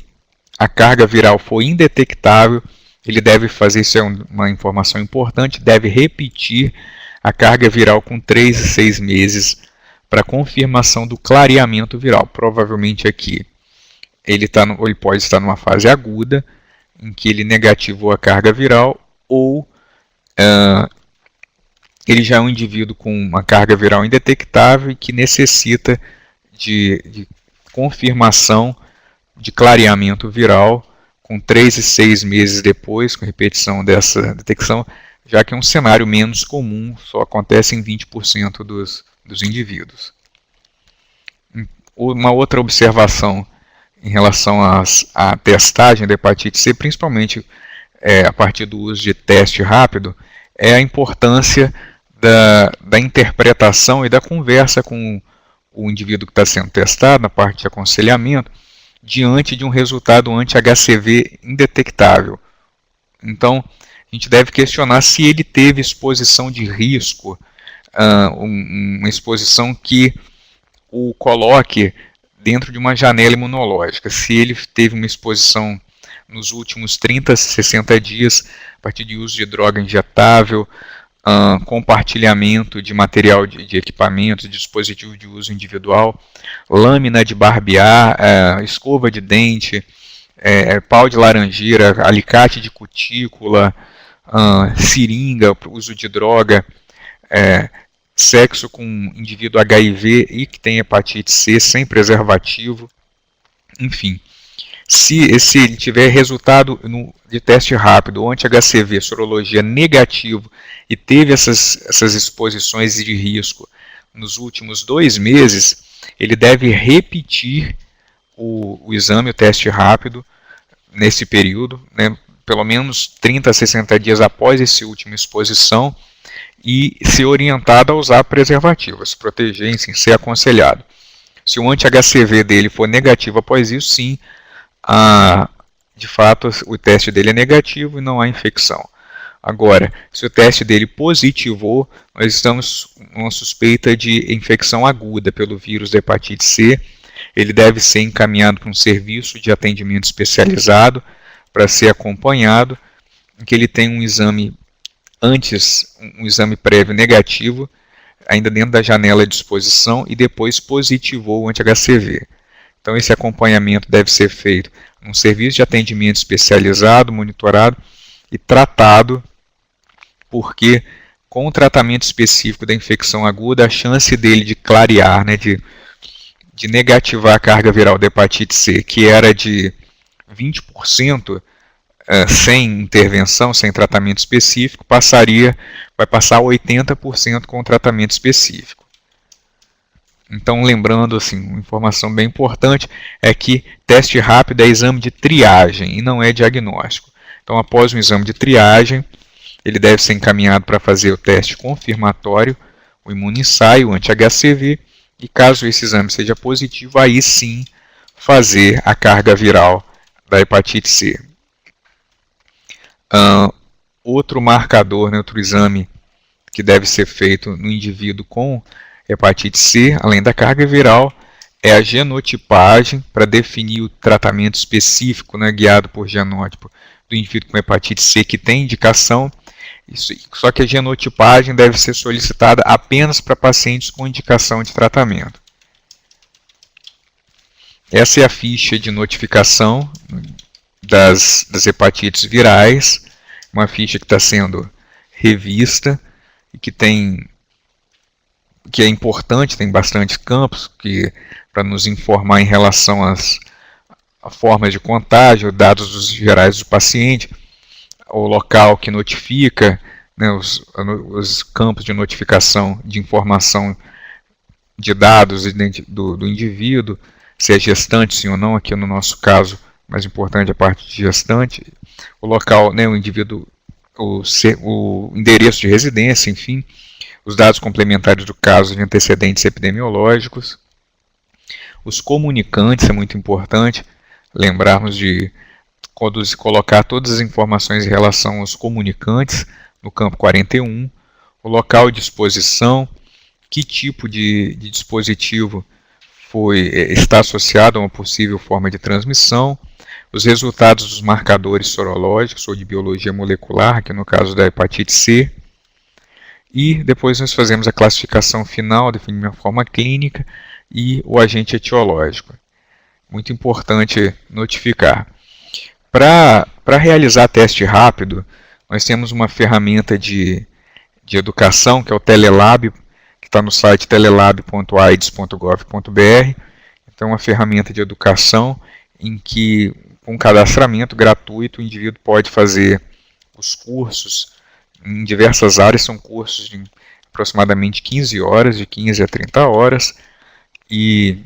a carga viral for indetectável, ele deve fazer, isso é uma informação importante, deve repetir a carga viral com 3 a 6 meses para confirmação do clareamento viral. Provavelmente aqui ele pode estar numa fase aguda, em que ele negativou a carga viral, ou ele já é um indivíduo com uma carga viral indetectável e que necessita de confirmação de clareamento viral com 3 e 6 meses depois, com repetição dessa detecção, já que é um cenário menos comum, só acontece em 20% dos indivíduos. Uma outra observação em relação à testagem da hepatite C, principalmente a partir do uso de teste rápido, é a importância da interpretação e da conversa com o indivíduo que está sendo testado, na parte de aconselhamento, diante de um resultado anti-HCV indetectável. Então, a gente deve questionar se ele teve exposição de risco, uma exposição que o coloque dentro de uma janela imunológica. Se ele teve uma exposição nos últimos 30 a 60 dias, a partir de uso de droga injetável, compartilhamento de material de equipamento, de dispositivo de uso individual, lâmina de barbear, escova de dente, pau de laranjeira, alicate de cutícula, seringa, uso de droga, sexo com indivíduo HIV e que tem hepatite C sem preservativo, enfim. Se ele tiver resultado de teste rápido ou anti-HCV, sorologia negativo e teve essas exposições de risco nos últimos 2 meses, ele deve repetir o exame, o teste rápido, nesse período, né, pelo menos 30 a 60 dias após essa última exposição, e ser orientado a usar preservativo, se proteger, sim, ser aconselhado. Se o anti-HCV dele for negativo após isso, sim, de fato o teste dele é negativo e não há infecção. Agora, se o teste dele positivou, nós estamos com uma suspeita de infecção aguda pelo vírus da hepatite C. Ele deve ser encaminhado para um serviço de atendimento especializado para ser acompanhado, em que ele tem um exame um exame prévio negativo, ainda dentro da janela de exposição, e depois positivou o anti-HCV. Então esse acompanhamento deve ser feito num serviço de atendimento especializado, monitorado e tratado, porque com o tratamento específico da infecção aguda, a chance dele de clarear, né, de negativar a carga viral da hepatite C, que era de 20%, sem intervenção, sem tratamento específico, vai passar a 80% com o tratamento específico. Então, lembrando, assim, uma informação bem importante é que teste rápido é exame de triagem e não é diagnóstico. Então, após um exame de triagem, ele deve ser encaminhado para fazer o teste confirmatório, o imunissaio, o anti-HCV, e caso esse exame seja positivo, aí sim fazer a carga viral da hepatite C. Outro marcador, né, outro exame que deve ser feito no indivíduo com hepatite C, além da carga viral, é a genotipagem para definir o tratamento específico, né, guiado por genótipo do indivíduo com hepatite C que tem indicação. Só que a genotipagem deve ser solicitada apenas para pacientes com indicação de tratamento. Essa é a ficha de notificação das hepatites virais, uma ficha que está sendo revista e que é importante, tem bastante campos para nos informar em relação às formas de contágio, dados gerais do paciente, o local que notifica, né, os campos de notificação de informação de dados do indivíduo, se é gestante sim ou não, aqui no nosso caso, mais importante a parte de gestante, o local, né, o indivíduo, o endereço de residência, enfim, os dados complementares do caso de antecedentes epidemiológicos, os comunicantes, é muito importante lembrarmos de colocar todas as informações em relação aos comunicantes no campo 41, o local de exposição, que tipo de dispositivo está associado a uma possível forma de transmissão, os resultados dos marcadores sorológicos ou de biologia molecular, que no caso da hepatite C, e depois nós fazemos a classificação final, definimos a forma clínica e o agente etiológico. Muito importante notificar. Para realizar teste rápido, nós temos uma ferramenta de educação, que é o Telelab, que está no site telelab.aids.gov.br. Então, é uma ferramenta de educação em que, com cadastramento gratuito, o indivíduo pode fazer os cursos em diversas áreas. São cursos de aproximadamente 15 horas, de 15 a 30 horas, e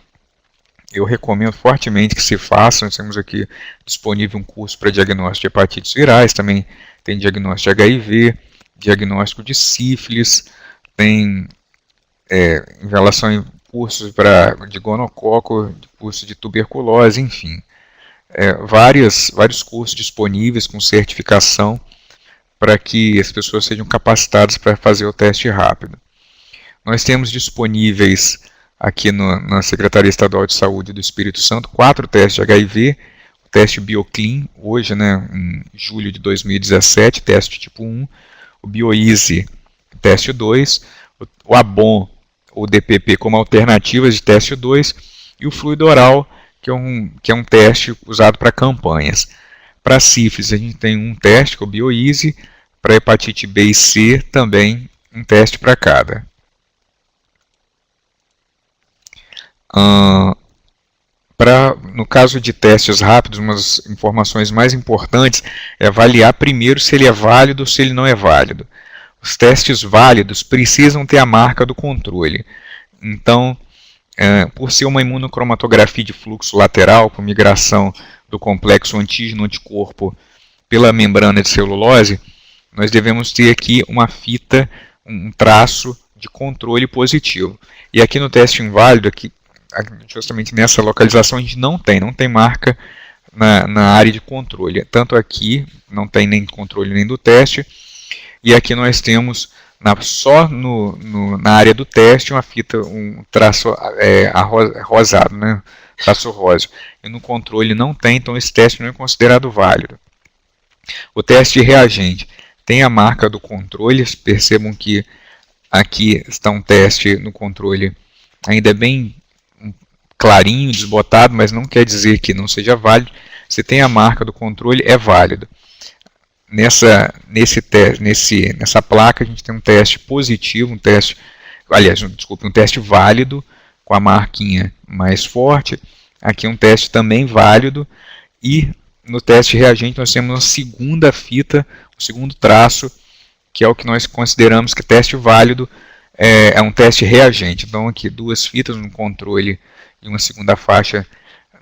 eu recomendo fortemente que se façam. Nós temos aqui disponível um curso para diagnóstico de hepatites virais, também tem diagnóstico de HIV, diagnóstico de sífilis, tem em relação cursos de gonococo, curso de tuberculose, enfim. Vários cursos disponíveis com certificação para que as pessoas sejam capacitadas para fazer o teste rápido. Nós temos disponíveis aqui na Secretaria Estadual de Saúde do Espírito Santo 4 testes de HIV, o teste BioClean, hoje, né, em julho de 2017, teste tipo 1, o BioEasy, teste 2, o Abon, ou DPP, como alternativas de teste 2, e o fluido oral, que é um teste usado para campanhas. Para sífilis, a gente tem um teste, que é o BioEasy. Para hepatite B e C, também um teste para cada. No caso de testes rápidos, uma das informações mais importantes é avaliar primeiro se ele é válido ou se ele não é válido. Os testes válidos precisam ter a marca do controle. Então, por ser uma imunocromatografia de fluxo lateral, por migração do complexo antígeno-anticorpo pela membrana de celulose, nós devemos ter aqui uma fita, um traço de controle positivo. E aqui no teste inválido, justamente nessa localização, a gente não tem marca na área de controle. Tanto aqui, não tem nem controle nem do teste, e aqui nós temos só na área do teste uma fita, um traço rosado, né? Traço rosa. E no controle não tem, então esse teste não é considerado válido. O teste de reagente tem a marca do controle. Percebam que aqui está um teste no controle ainda bem clarinho, desbotado, mas não quer dizer que não seja válido. Se tem a marca do controle, é válido. Nessa placa a gente tem um teste positivo, um teste válido, com a marquinha mais forte. Aqui um teste também válido, e no teste reagente nós temos uma segunda fita, o segundo traço, que é o que nós consideramos que teste válido é um teste reagente. Então aqui 2 fitas no controle e uma segunda faixa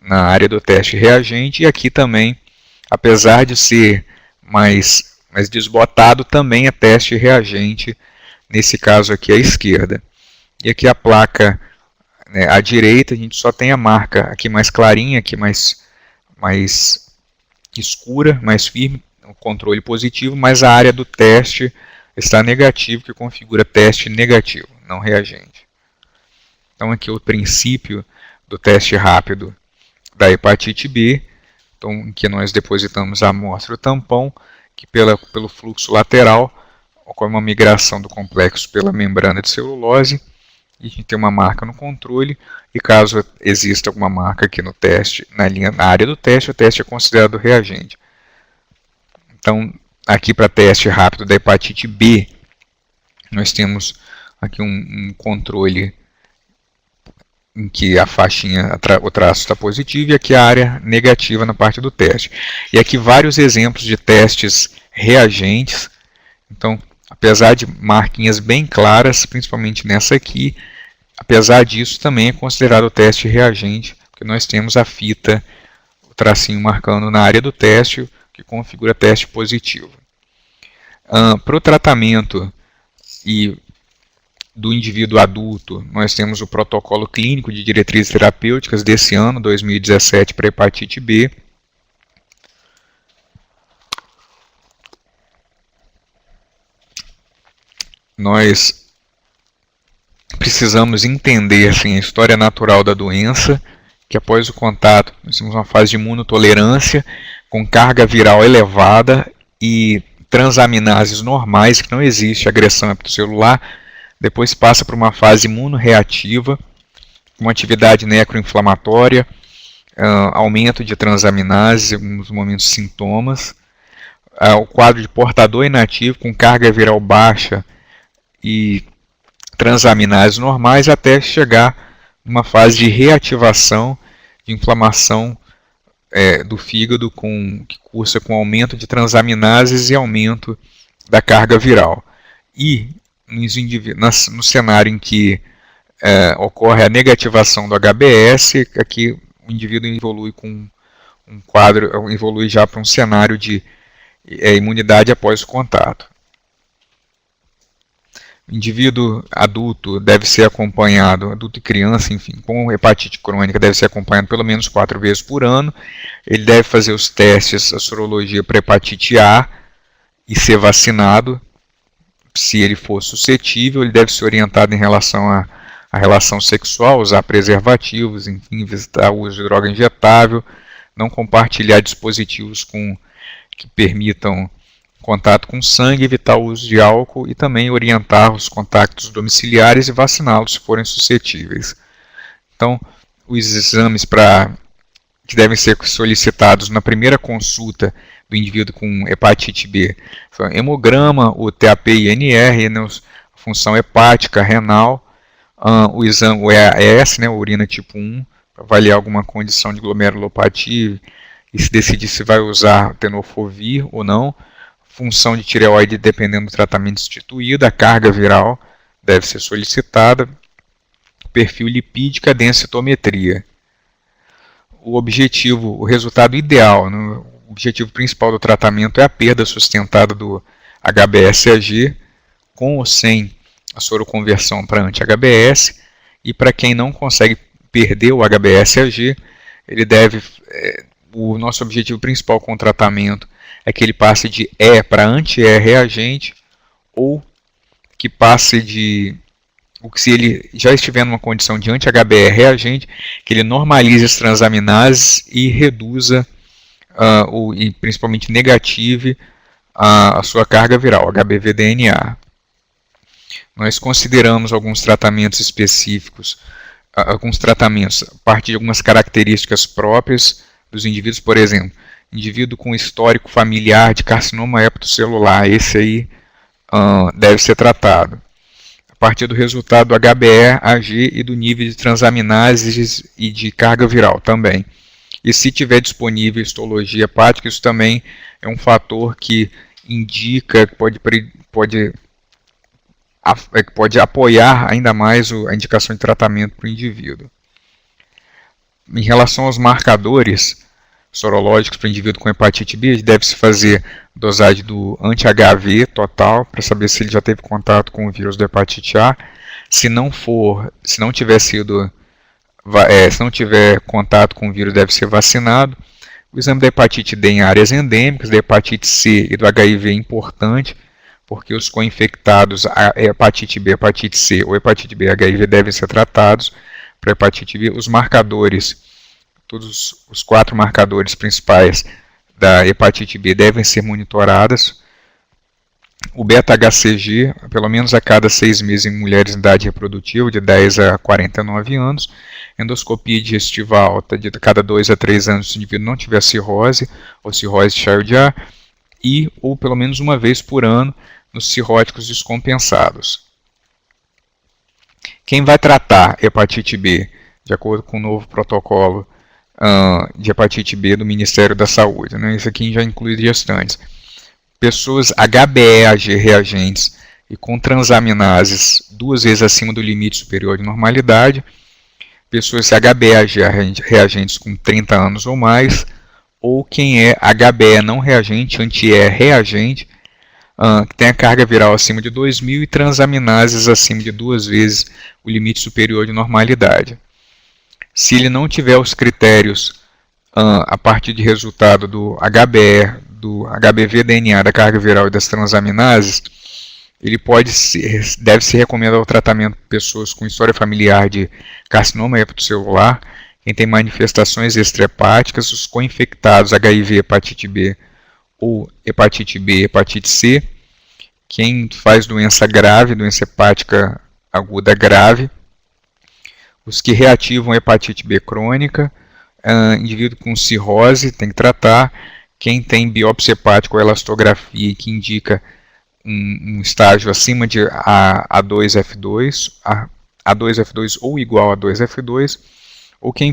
na área do teste reagente, e aqui também, apesar de ser mais desbotado, também é teste reagente, nesse caso aqui à esquerda. E aqui a placa, né, à direita, a gente só tem a marca aqui mais clarinha, aqui mais escura, mais firme, o controle positivo, mas a área do teste está negativo, que configura teste negativo, não reagente. Então aqui é o princípio do teste rápido da hepatite B, então, em que nós depositamos a amostra, o tampão, que pelo fluxo lateral ocorre uma migração do complexo pela membrana de celulose, e a gente tem uma marca no controle, e caso exista alguma marca aqui no teste, na área do teste, o teste é considerado reagente. Então, aqui para teste rápido da hepatite B, nós temos aqui um controle em que a faixinha, o traço está positivo, e aqui a área negativa na parte do teste. E aqui vários exemplos de testes reagentes. Então, apesar de marquinhas bem claras, principalmente nessa aqui, apesar disso também é considerado teste reagente, porque nós temos a fita, o tracinho marcando na área do teste, que configura teste positivo. Para o tratamento do indivíduo adulto, nós temos o protocolo clínico de diretrizes terapêuticas desse ano, 2017, para hepatite B. Nós precisamos entender assim, a história natural da doença, que após o contato, nós temos uma fase de imunotolerância com carga viral elevada e transaminases normais, que não existe agressão hepatocelular. Depois passa por uma fase imunorreativa, com atividade necroinflamatória, aumento de transaminases, em alguns momentos sintomas, o quadro de portador inativo com carga viral baixa e transaminases normais, até chegar numa fase de reativação, de inflamação do fígado, que cursa com aumento de transaminases e aumento da carga viral. E no cenário em que ocorre a negativação do HBS, aqui o indivíduo evolui com evolui já para um cenário de imunidade após o contato. O indivíduo adulto deve ser acompanhado, adulto e criança, enfim, com hepatite crônica, deve ser acompanhado pelo menos 4 vezes por ano. Ele deve fazer os testes, a sorologia para hepatite A e ser vacinado. Se ele for suscetível, ele deve ser orientado em relação à relação sexual, usar preservativos, enfim, evitar o uso de droga injetável, não compartilhar dispositivos que permitam contato com sangue, evitar o uso de álcool e também orientar os contactos domiciliares e vaciná-los se forem suscetíveis. Então, os exames que devem ser solicitados na primeira consulta do indivíduo com hepatite B são hemograma, o TAP-INR, né, a função hepática, renal, o exame, o EAS, né, urina tipo 1, para avaliar alguma condição de glomerulopatia e se decidir se vai usar tenofovir ou não. Função de tireoide dependendo do tratamento instituído, a carga viral deve ser solicitada, perfil lipídico, a densitometria. O resultado ideal, né, o objetivo principal do tratamento é a perda sustentada do HBsAg, com ou sem a soroconversão para anti-HBs, e para quem não consegue perder o HBsAg, o nosso objetivo principal com o tratamento é que ele passe de E para anti-E reagente, ou que passe se ele já estiver numa condição de anti-HBe reagente, que ele normalize as transaminases e reduza, e principalmente negative, a sua carga viral, HBV-DNA. Nós consideramos alguns tratamentos específicos, a partir de algumas características próprias dos indivíduos, por exemplo, indivíduo com histórico familiar de carcinoma hepatocelular, esse aí deve ser tratado. A partir do resultado do HBeAg e do nível de transaminases e de carga viral também. E se tiver disponível histologia hepática, isso também é um fator que indica, pode apoiar ainda mais a indicação de tratamento para o indivíduo. Em relação aos marcadores sorológicos para o indivíduo com hepatite B, deve-se fazer dosagem do anti-HV total, para saber se ele já teve contato com o vírus da hepatite A. Se não tiver contato com o vírus, deve ser vacinado. O exame da hepatite D em áreas endêmicas, da hepatite C e do HIV é importante, porque os co-infectados, a hepatite B, hepatite C ou hepatite B e HIV devem ser tratados. Para hepatite B, os marcadores, todos os 4 marcadores principais da hepatite B devem ser monitorados. O beta-HCG, pelo menos a cada 6 meses em mulheres em idade reprodutiva, de 10 a 49 anos. Endoscopia digestiva alta, de cada 2 a 3 anos, se o indivíduo não tiver cirrose ou cirrose de Child-Pugh, ou pelo menos uma vez por ano nos cirróticos descompensados. Quem vai tratar hepatite B, de acordo com o novo protocolo de hepatite B do Ministério da Saúde, né? Isso aqui já inclui gestantes. Pessoas HBeAg reagentes e com transaminases 2 vezes acima do limite superior de normalidade. Pessoas HBeAg reagentes com 30 anos ou mais, ou quem é HBe não reagente, anti-E reagente, que tem a carga viral acima de 2.000 e transaminases acima de 2 vezes o limite superior de normalidade. Se ele não tiver os critérios a partir de resultado do HBe, do HBV-DNA, da carga viral e das transaminases, ele deve ser recomendado o tratamento para pessoas com história familiar de carcinoma hepatocelular, quem tem manifestações extrahepáticas, os co-infectados HIV, hepatite B ou hepatite B, hepatite C, quem faz doença grave, doença hepática aguda grave, os que reativam hepatite B crônica, indivíduo com cirrose tem que tratar, quem tem biópsia hepática ou elastografia que indica um estágio acima de A2F2, A2F2 ou igual a 2F2, ou quem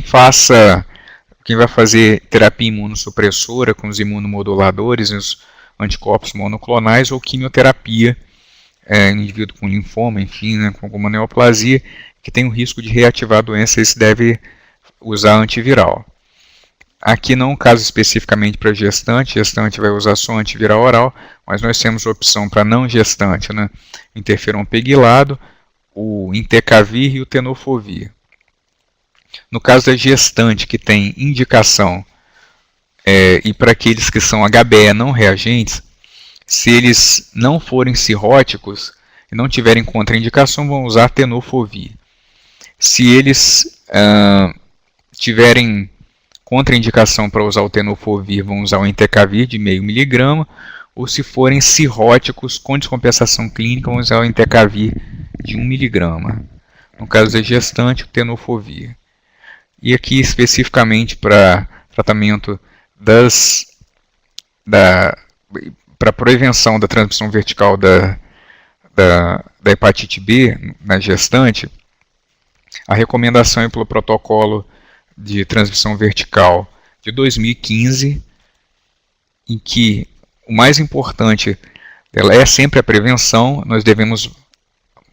vai fazer terapia imunossupressora com os imunomoduladores, os anticorpos monoclonais, ou quimioterapia, indivíduo com linfoma, enfim, né, com alguma neoplasia, que tem o risco de reativar a doença, esse deve usar antiviral. Aqui não caso especificamente para gestante, gestante vai usar só antiviral oral, mas nós temos a opção para não gestante, né? Interferon pegilado, o Entecavir e o Tenofovir. No caso da gestante que tem indicação, e para aqueles que são HBE não reagentes, se eles não forem cirróticos e não tiverem contraindicação, vão usar Tenofovir. Se eles tiverem contraindicação para usar o Tenofovir, vão usar o Entecavir de 0,5 mg, ou se forem cirróticos com descompensação clínica, vão usar o Entecavir de 1 mg. No caso da gestante, o Tenofovir. E aqui especificamente para tratamento para prevenção da transmissão vertical da hepatite B na gestante, a recomendação é pelo protocolo de transmissão vertical de 2015, em que o mais importante dela é sempre a prevenção. Nós devemos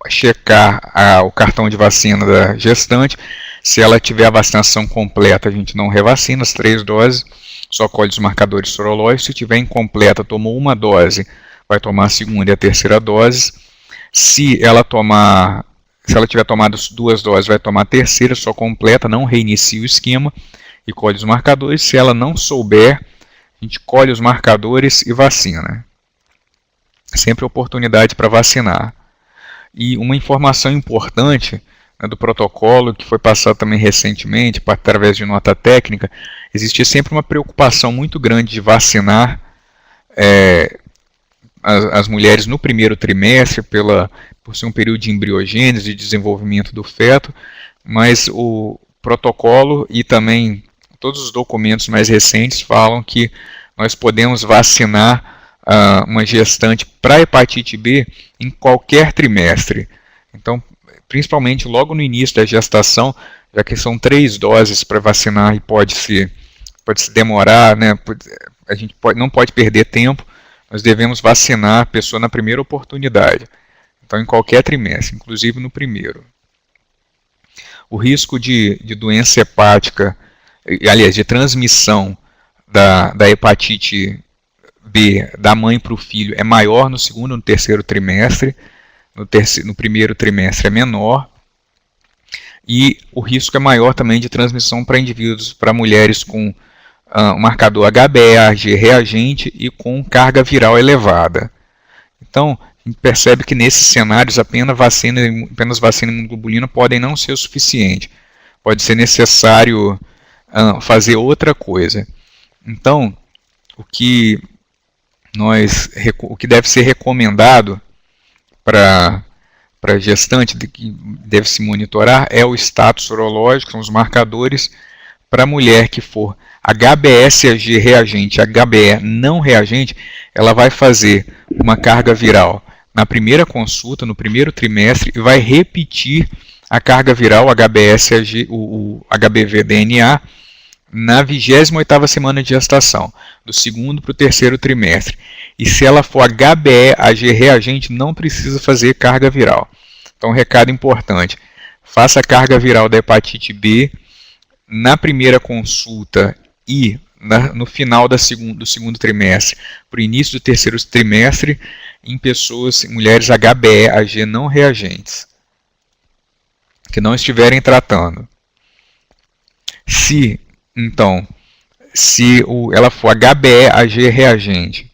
checar o cartão de vacina da gestante. Se ela tiver a vacinação completa, a gente não revacina as 3 doses, só colhe os marcadores sorológicos. Se tiver incompleta, tomou uma dose, vai tomar a segunda e a terceira dose. Se ela tiver tomado 2 doses, vai tomar a terceira, só completa, não reinicia o esquema e colhe os marcadores. Se ela não souber, a gente colhe os marcadores e vacina. Sempre oportunidade para vacinar. E uma informação importante, né, do protocolo, que foi passado também recentemente, através de nota técnica, existe sempre uma preocupação muito grande de vacinar as mulheres no primeiro trimestre, por ser um período de embriogênese, de desenvolvimento do feto, mas o protocolo e também todos os documentos mais recentes falam que nós podemos vacinar uma gestante para hepatite B em qualquer trimestre. Então, principalmente logo no início da gestação, já que são 3 doses para vacinar e pode se demorar, né? A gente não pode perder tempo. Nós devemos vacinar a pessoa na primeira oportunidade. Então, em qualquer trimestre, inclusive no primeiro. O risco de doença hepática, aliás, de transmissão da hepatite B da mãe para o filho é maior no segundo e no terceiro trimestre. No primeiro trimestre é menor. E o risco é maior também de transmissão para indivíduos, para mulheres com um marcador HBeAg reagente e com carga viral elevada. Então, a gente percebe que nesses cenários apenas vacina e imunoglobulina podem não ser o suficiente. Pode ser necessário fazer outra coisa. Então, o que deve ser recomendado para gestante, que deve se monitorar, é o status sorológico, são os marcadores. Para a mulher que for HBsAg reagente, HBe não reagente, ela vai fazer uma carga viral na primeira consulta, no primeiro trimestre, e vai repetir a carga viral HBsAg, o HBV-DNA, na 28ª semana de gestação, do segundo para o terceiro trimestre. E se ela for HBeAg reagente, não precisa fazer carga viral. Então, recado importante: faça a carga viral da hepatite B na primeira consulta e no final do segundo trimestre, para o início do terceiro trimestre, em mulheres HBeAg não reagentes, que não estiverem tratando. Se ela for HBeAg reagente,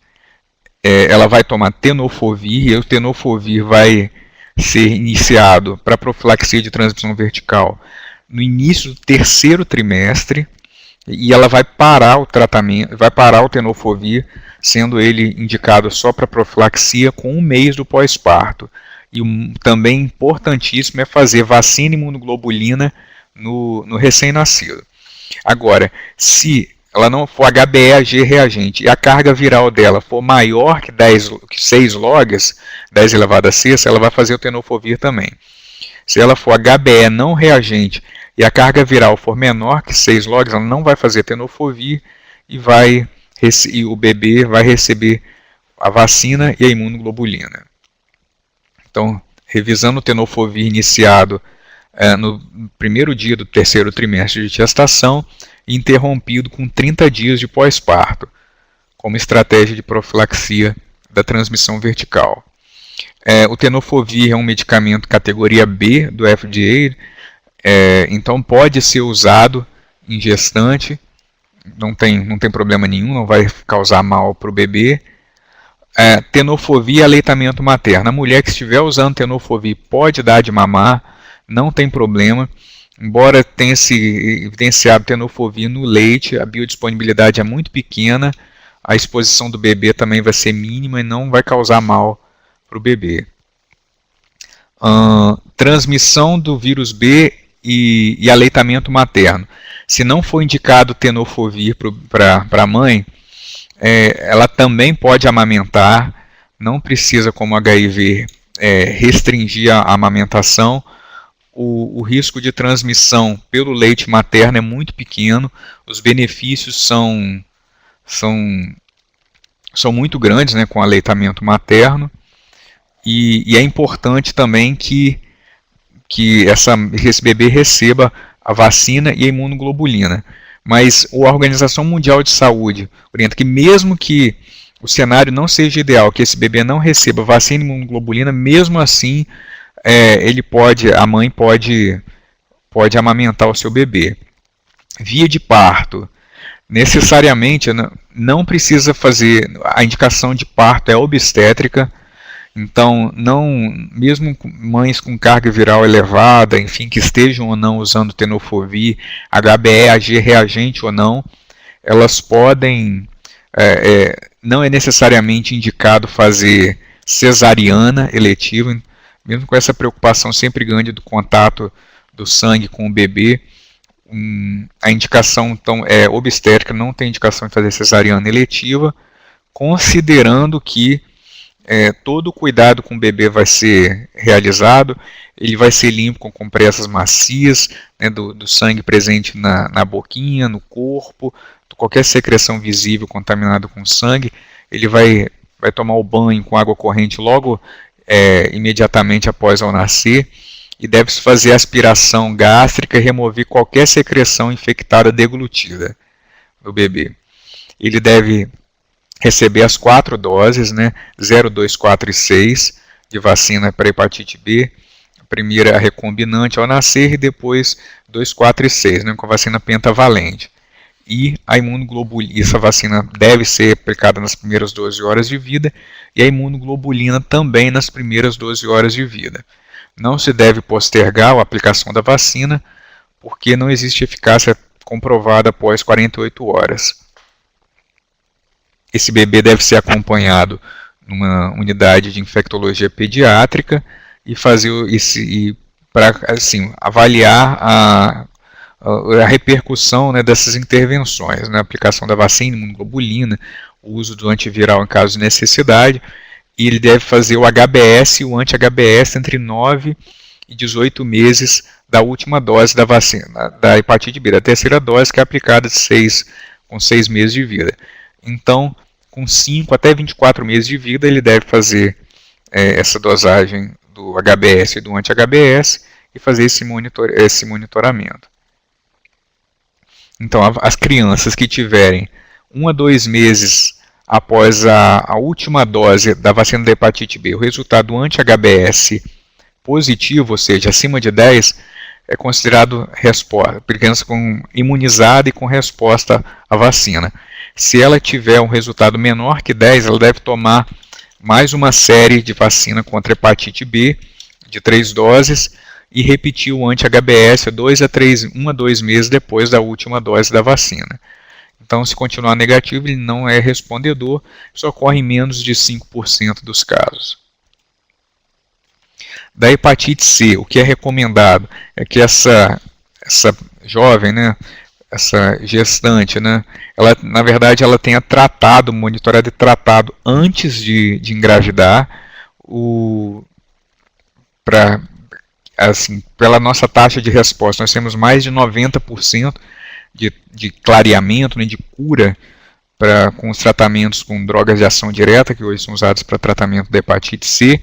ela vai tomar Tenofovir, e o Tenofovir vai ser iniciado para profilaxia de transmissão vertical no início do terceiro trimestre, e ela vai parar o tratamento, vai parar o Tenofovir, sendo ele indicado só para profilaxia com 1 mês do pós-parto. E também importantíssimo é fazer vacina imunoglobulina no recém-nascido. Agora, se ela não for HBeAg reagente e a carga viral dela for maior que 6 logs, 10 elevado a 6, ela vai fazer o Tenofovir também. Se ela for HBe não reagente e a carga viral for menor que 6 logs, ela não vai fazer Tenofovir e o bebê vai receber a vacina e a imunoglobulina. Então, revisando o Tenofovir iniciado no primeiro dia do terceiro trimestre de gestação, interrompido com 30 dias de pós-parto, como estratégia de profilaxia da transmissão vertical. O tenofovir é um medicamento categoria B do FDA, então pode ser usado em gestante, não tem problema nenhum, não vai causar mal para o bebê. Tenofovir e aleitamento materno. A mulher que estiver usando tenofovir pode dar de mamar, não tem problema. Embora tenha se evidenciado tenofovir no leite, a biodisponibilidade é muito pequena, a exposição do bebê também vai ser mínima e não vai causar mal para o bebê. Transmissão do vírus B e aleitamento materno. Se não for indicado tenofovir para a mãe, ela também pode amamentar, não precisa, como HIV, restringir a amamentação. O risco de transmissão pelo leite materno é muito pequeno, os benefícios são muito grandes, né, com o aleitamento materno, e é importante também que esse bebê receba a vacina e a imunoglobulina. Mas a Organização Mundial de Saúde orienta que mesmo que o cenário não seja ideal, que esse bebê não receba vacina e imunoglobulina, mesmo assim a mãe pode amamentar o seu bebê. Via de parto. Necessariamente não precisa fazer, a indicação de parto é obstétrica, então mesmo mães com carga viral elevada, enfim, que estejam ou não usando tenofovir, HBE, AG reagente ou não, elas podem, não é necessariamente indicado fazer cesariana eletiva, mesmo com essa preocupação sempre grande do contato do sangue com o bebê. A indicação então é obstétrica, não tem indicação de fazer cesariana eletiva, considerando que todo o cuidado com o bebê vai ser realizado, ele vai ser limpo com compressas macias, né, do sangue presente na boquinha, no corpo, qualquer secreção visível contaminada com sangue, ele vai tomar o banho com água corrente logo imediatamente após ao nascer, e deve-se fazer aspiração gástrica e remover qualquer secreção infectada deglutida do bebê. Ele deve receber as 4 doses, né, 0, 2, 4 e 6, de vacina para hepatite B. A primeira a recombinante ao nascer e depois 2, 4 e 6, né, com a vacina pentavalente. E a imunoglobulina, essa vacina deve ser aplicada nas primeiras 12 horas de vida, e a imunoglobulina também nas primeiras 12 horas de vida. Não se deve postergar a aplicação da vacina, porque não existe eficácia comprovada após 48 horas. Esse bebê deve ser acompanhado numa unidade de infectologia pediátrica e para avaliar a repercussão, né, dessas intervenções, né, a aplicação da vacina, imunoglobulina, o uso do antiviral em caso de necessidade, e ele deve fazer o HBS e o anti-HBS entre 9 e 18 meses da última dose da vacina, da hepatite B, da terceira dose, que é aplicada com 6 meses de vida. Então, com 5 até 24 meses de vida, ele deve fazer essa dosagem do HBS e do anti-HBS e fazer esse monitoramento. Então, as crianças que tiverem 1 a 2 meses após a última dose da vacina da hepatite B, o resultado anti-HBS positivo, ou seja, acima de 10, é considerado criança imunizada e com resposta à vacina. Se ela tiver um resultado menor que 10, ela deve tomar mais uma série de vacina contra hepatite B, de 3 doses, e repetir o anti-HBS 1 a 2 meses depois da última dose da vacina. Então, se continuar negativo, ele não é respondedor, isso ocorre em menos de 5% dos casos. Da hepatite C, o que é recomendado é que essa jovem, né, essa gestante, né, ela, na verdade, ela tenha monitorado e tratado antes de engravidar, pela nossa taxa de resposta, nós temos mais de 90% de clareamento, né, de cura com os tratamentos com drogas de ação direta, que hoje são usados para tratamento da hepatite C.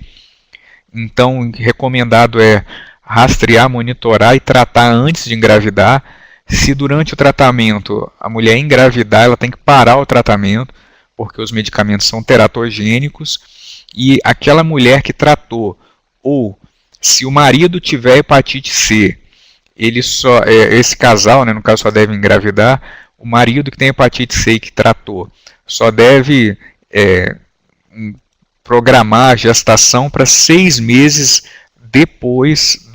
Então, recomendado é rastrear, monitorar e tratar antes de engravidar. Se durante o tratamento a mulher engravidar, ela tem que parar o tratamento, porque os medicamentos são teratogênicos, e aquela mulher que tratou, ou se o marido tiver hepatite C, esse casal, né, no caso, só deve engravidar. O marido que tem hepatite C e que tratou só deve programar a gestação para 6 meses depois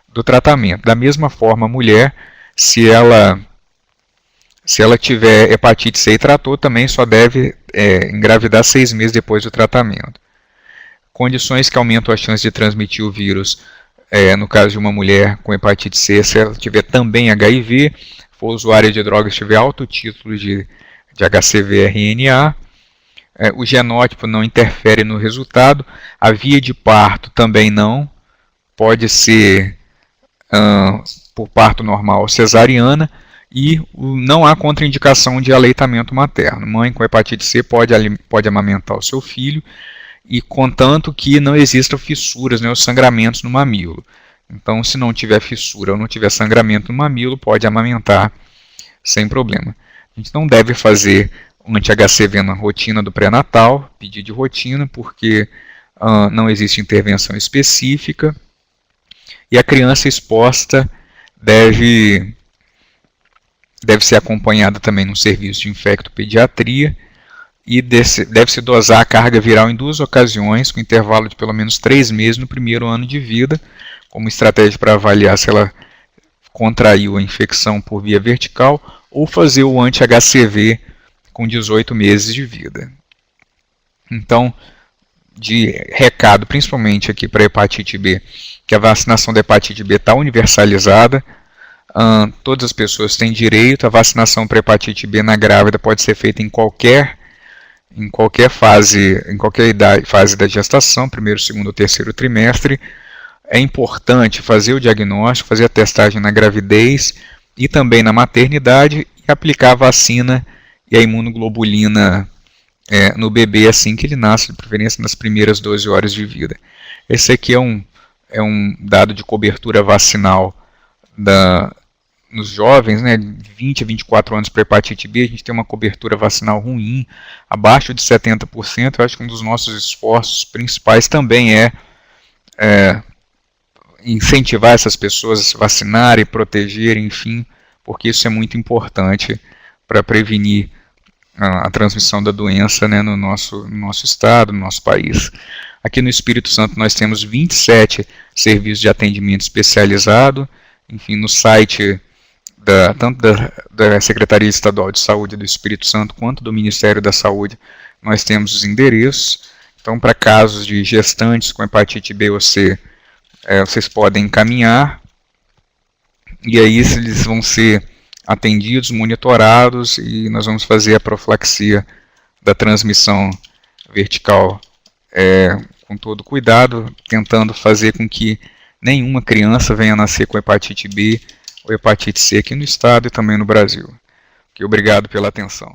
do tratamento. Da mesma forma, a mulher, se ela tiver hepatite C e tratou, também só deve engravidar 6 meses depois do tratamento. Condições que aumentam a chance de transmitir o vírus, no caso de uma mulher com hepatite C, se ela tiver também HIV, for usuária de drogas, tiver alto título de HCV-RNA, o genótipo não interfere no resultado, a via de parto também não, pode ser por parto normal ou cesariana, e não há contraindicação de aleitamento materno. Mãe com hepatite C pode amamentar o seu filho, e contanto que não existam fissuras, né, ou sangramentos no mamilo. Então, se não tiver fissura ou não tiver sangramento no mamilo, pode amamentar sem problema. A gente não deve fazer anti-HCV na rotina do pré-natal, pedir de rotina, porque não existe intervenção específica, e a criança exposta deve ser acompanhada também no serviço de infectopediatria, e deve-se dosar a carga viral em 2 ocasiões, com intervalo de pelo menos 3 meses no primeiro ano de vida, como estratégia para avaliar se ela contraiu a infecção por via vertical, ou fazer o anti-HCV com 18 meses de vida. Então, de recado, principalmente aqui para a hepatite B, que a vacinação da hepatite B está universalizada, todas as pessoas têm direito. A vacinação para hepatite B na grávida pode ser feita em qualquer fase, fase da gestação, primeiro, segundo ou terceiro trimestre. É importante fazer o diagnóstico, fazer a testagem na gravidez e também na maternidade, e aplicar a vacina e a imunoglobulina no bebê assim que ele nasce, de preferência nas primeiras 12 horas de vida. Esse aqui é um dado de cobertura vacinal nos jovens, né, de 20 a 24 anos para hepatite B. A gente tem uma cobertura vacinal ruim, abaixo de 70%. Eu acho que um dos nossos esforços principais também é incentivar essas pessoas a se vacinarem, protegerem, enfim, porque isso é muito importante para prevenir a transmissão da doença, né, no nosso estado, no nosso país. Aqui no Espírito Santo nós temos 27 serviços de atendimento especializado. Enfim, no site tanto da Secretaria Estadual de Saúde do Espírito Santo quanto do Ministério da Saúde, nós temos os endereços. Então, para casos de gestantes com hepatite B ou C, vocês podem encaminhar, e aí eles vão ser atendidos, monitorados, e nós vamos fazer a profilaxia da transmissão vertical com todo cuidado, tentando fazer com que nenhuma criança venha a nascer com hepatite B ou hepatite C aqui no estado e também no Brasil. Obrigado pela atenção.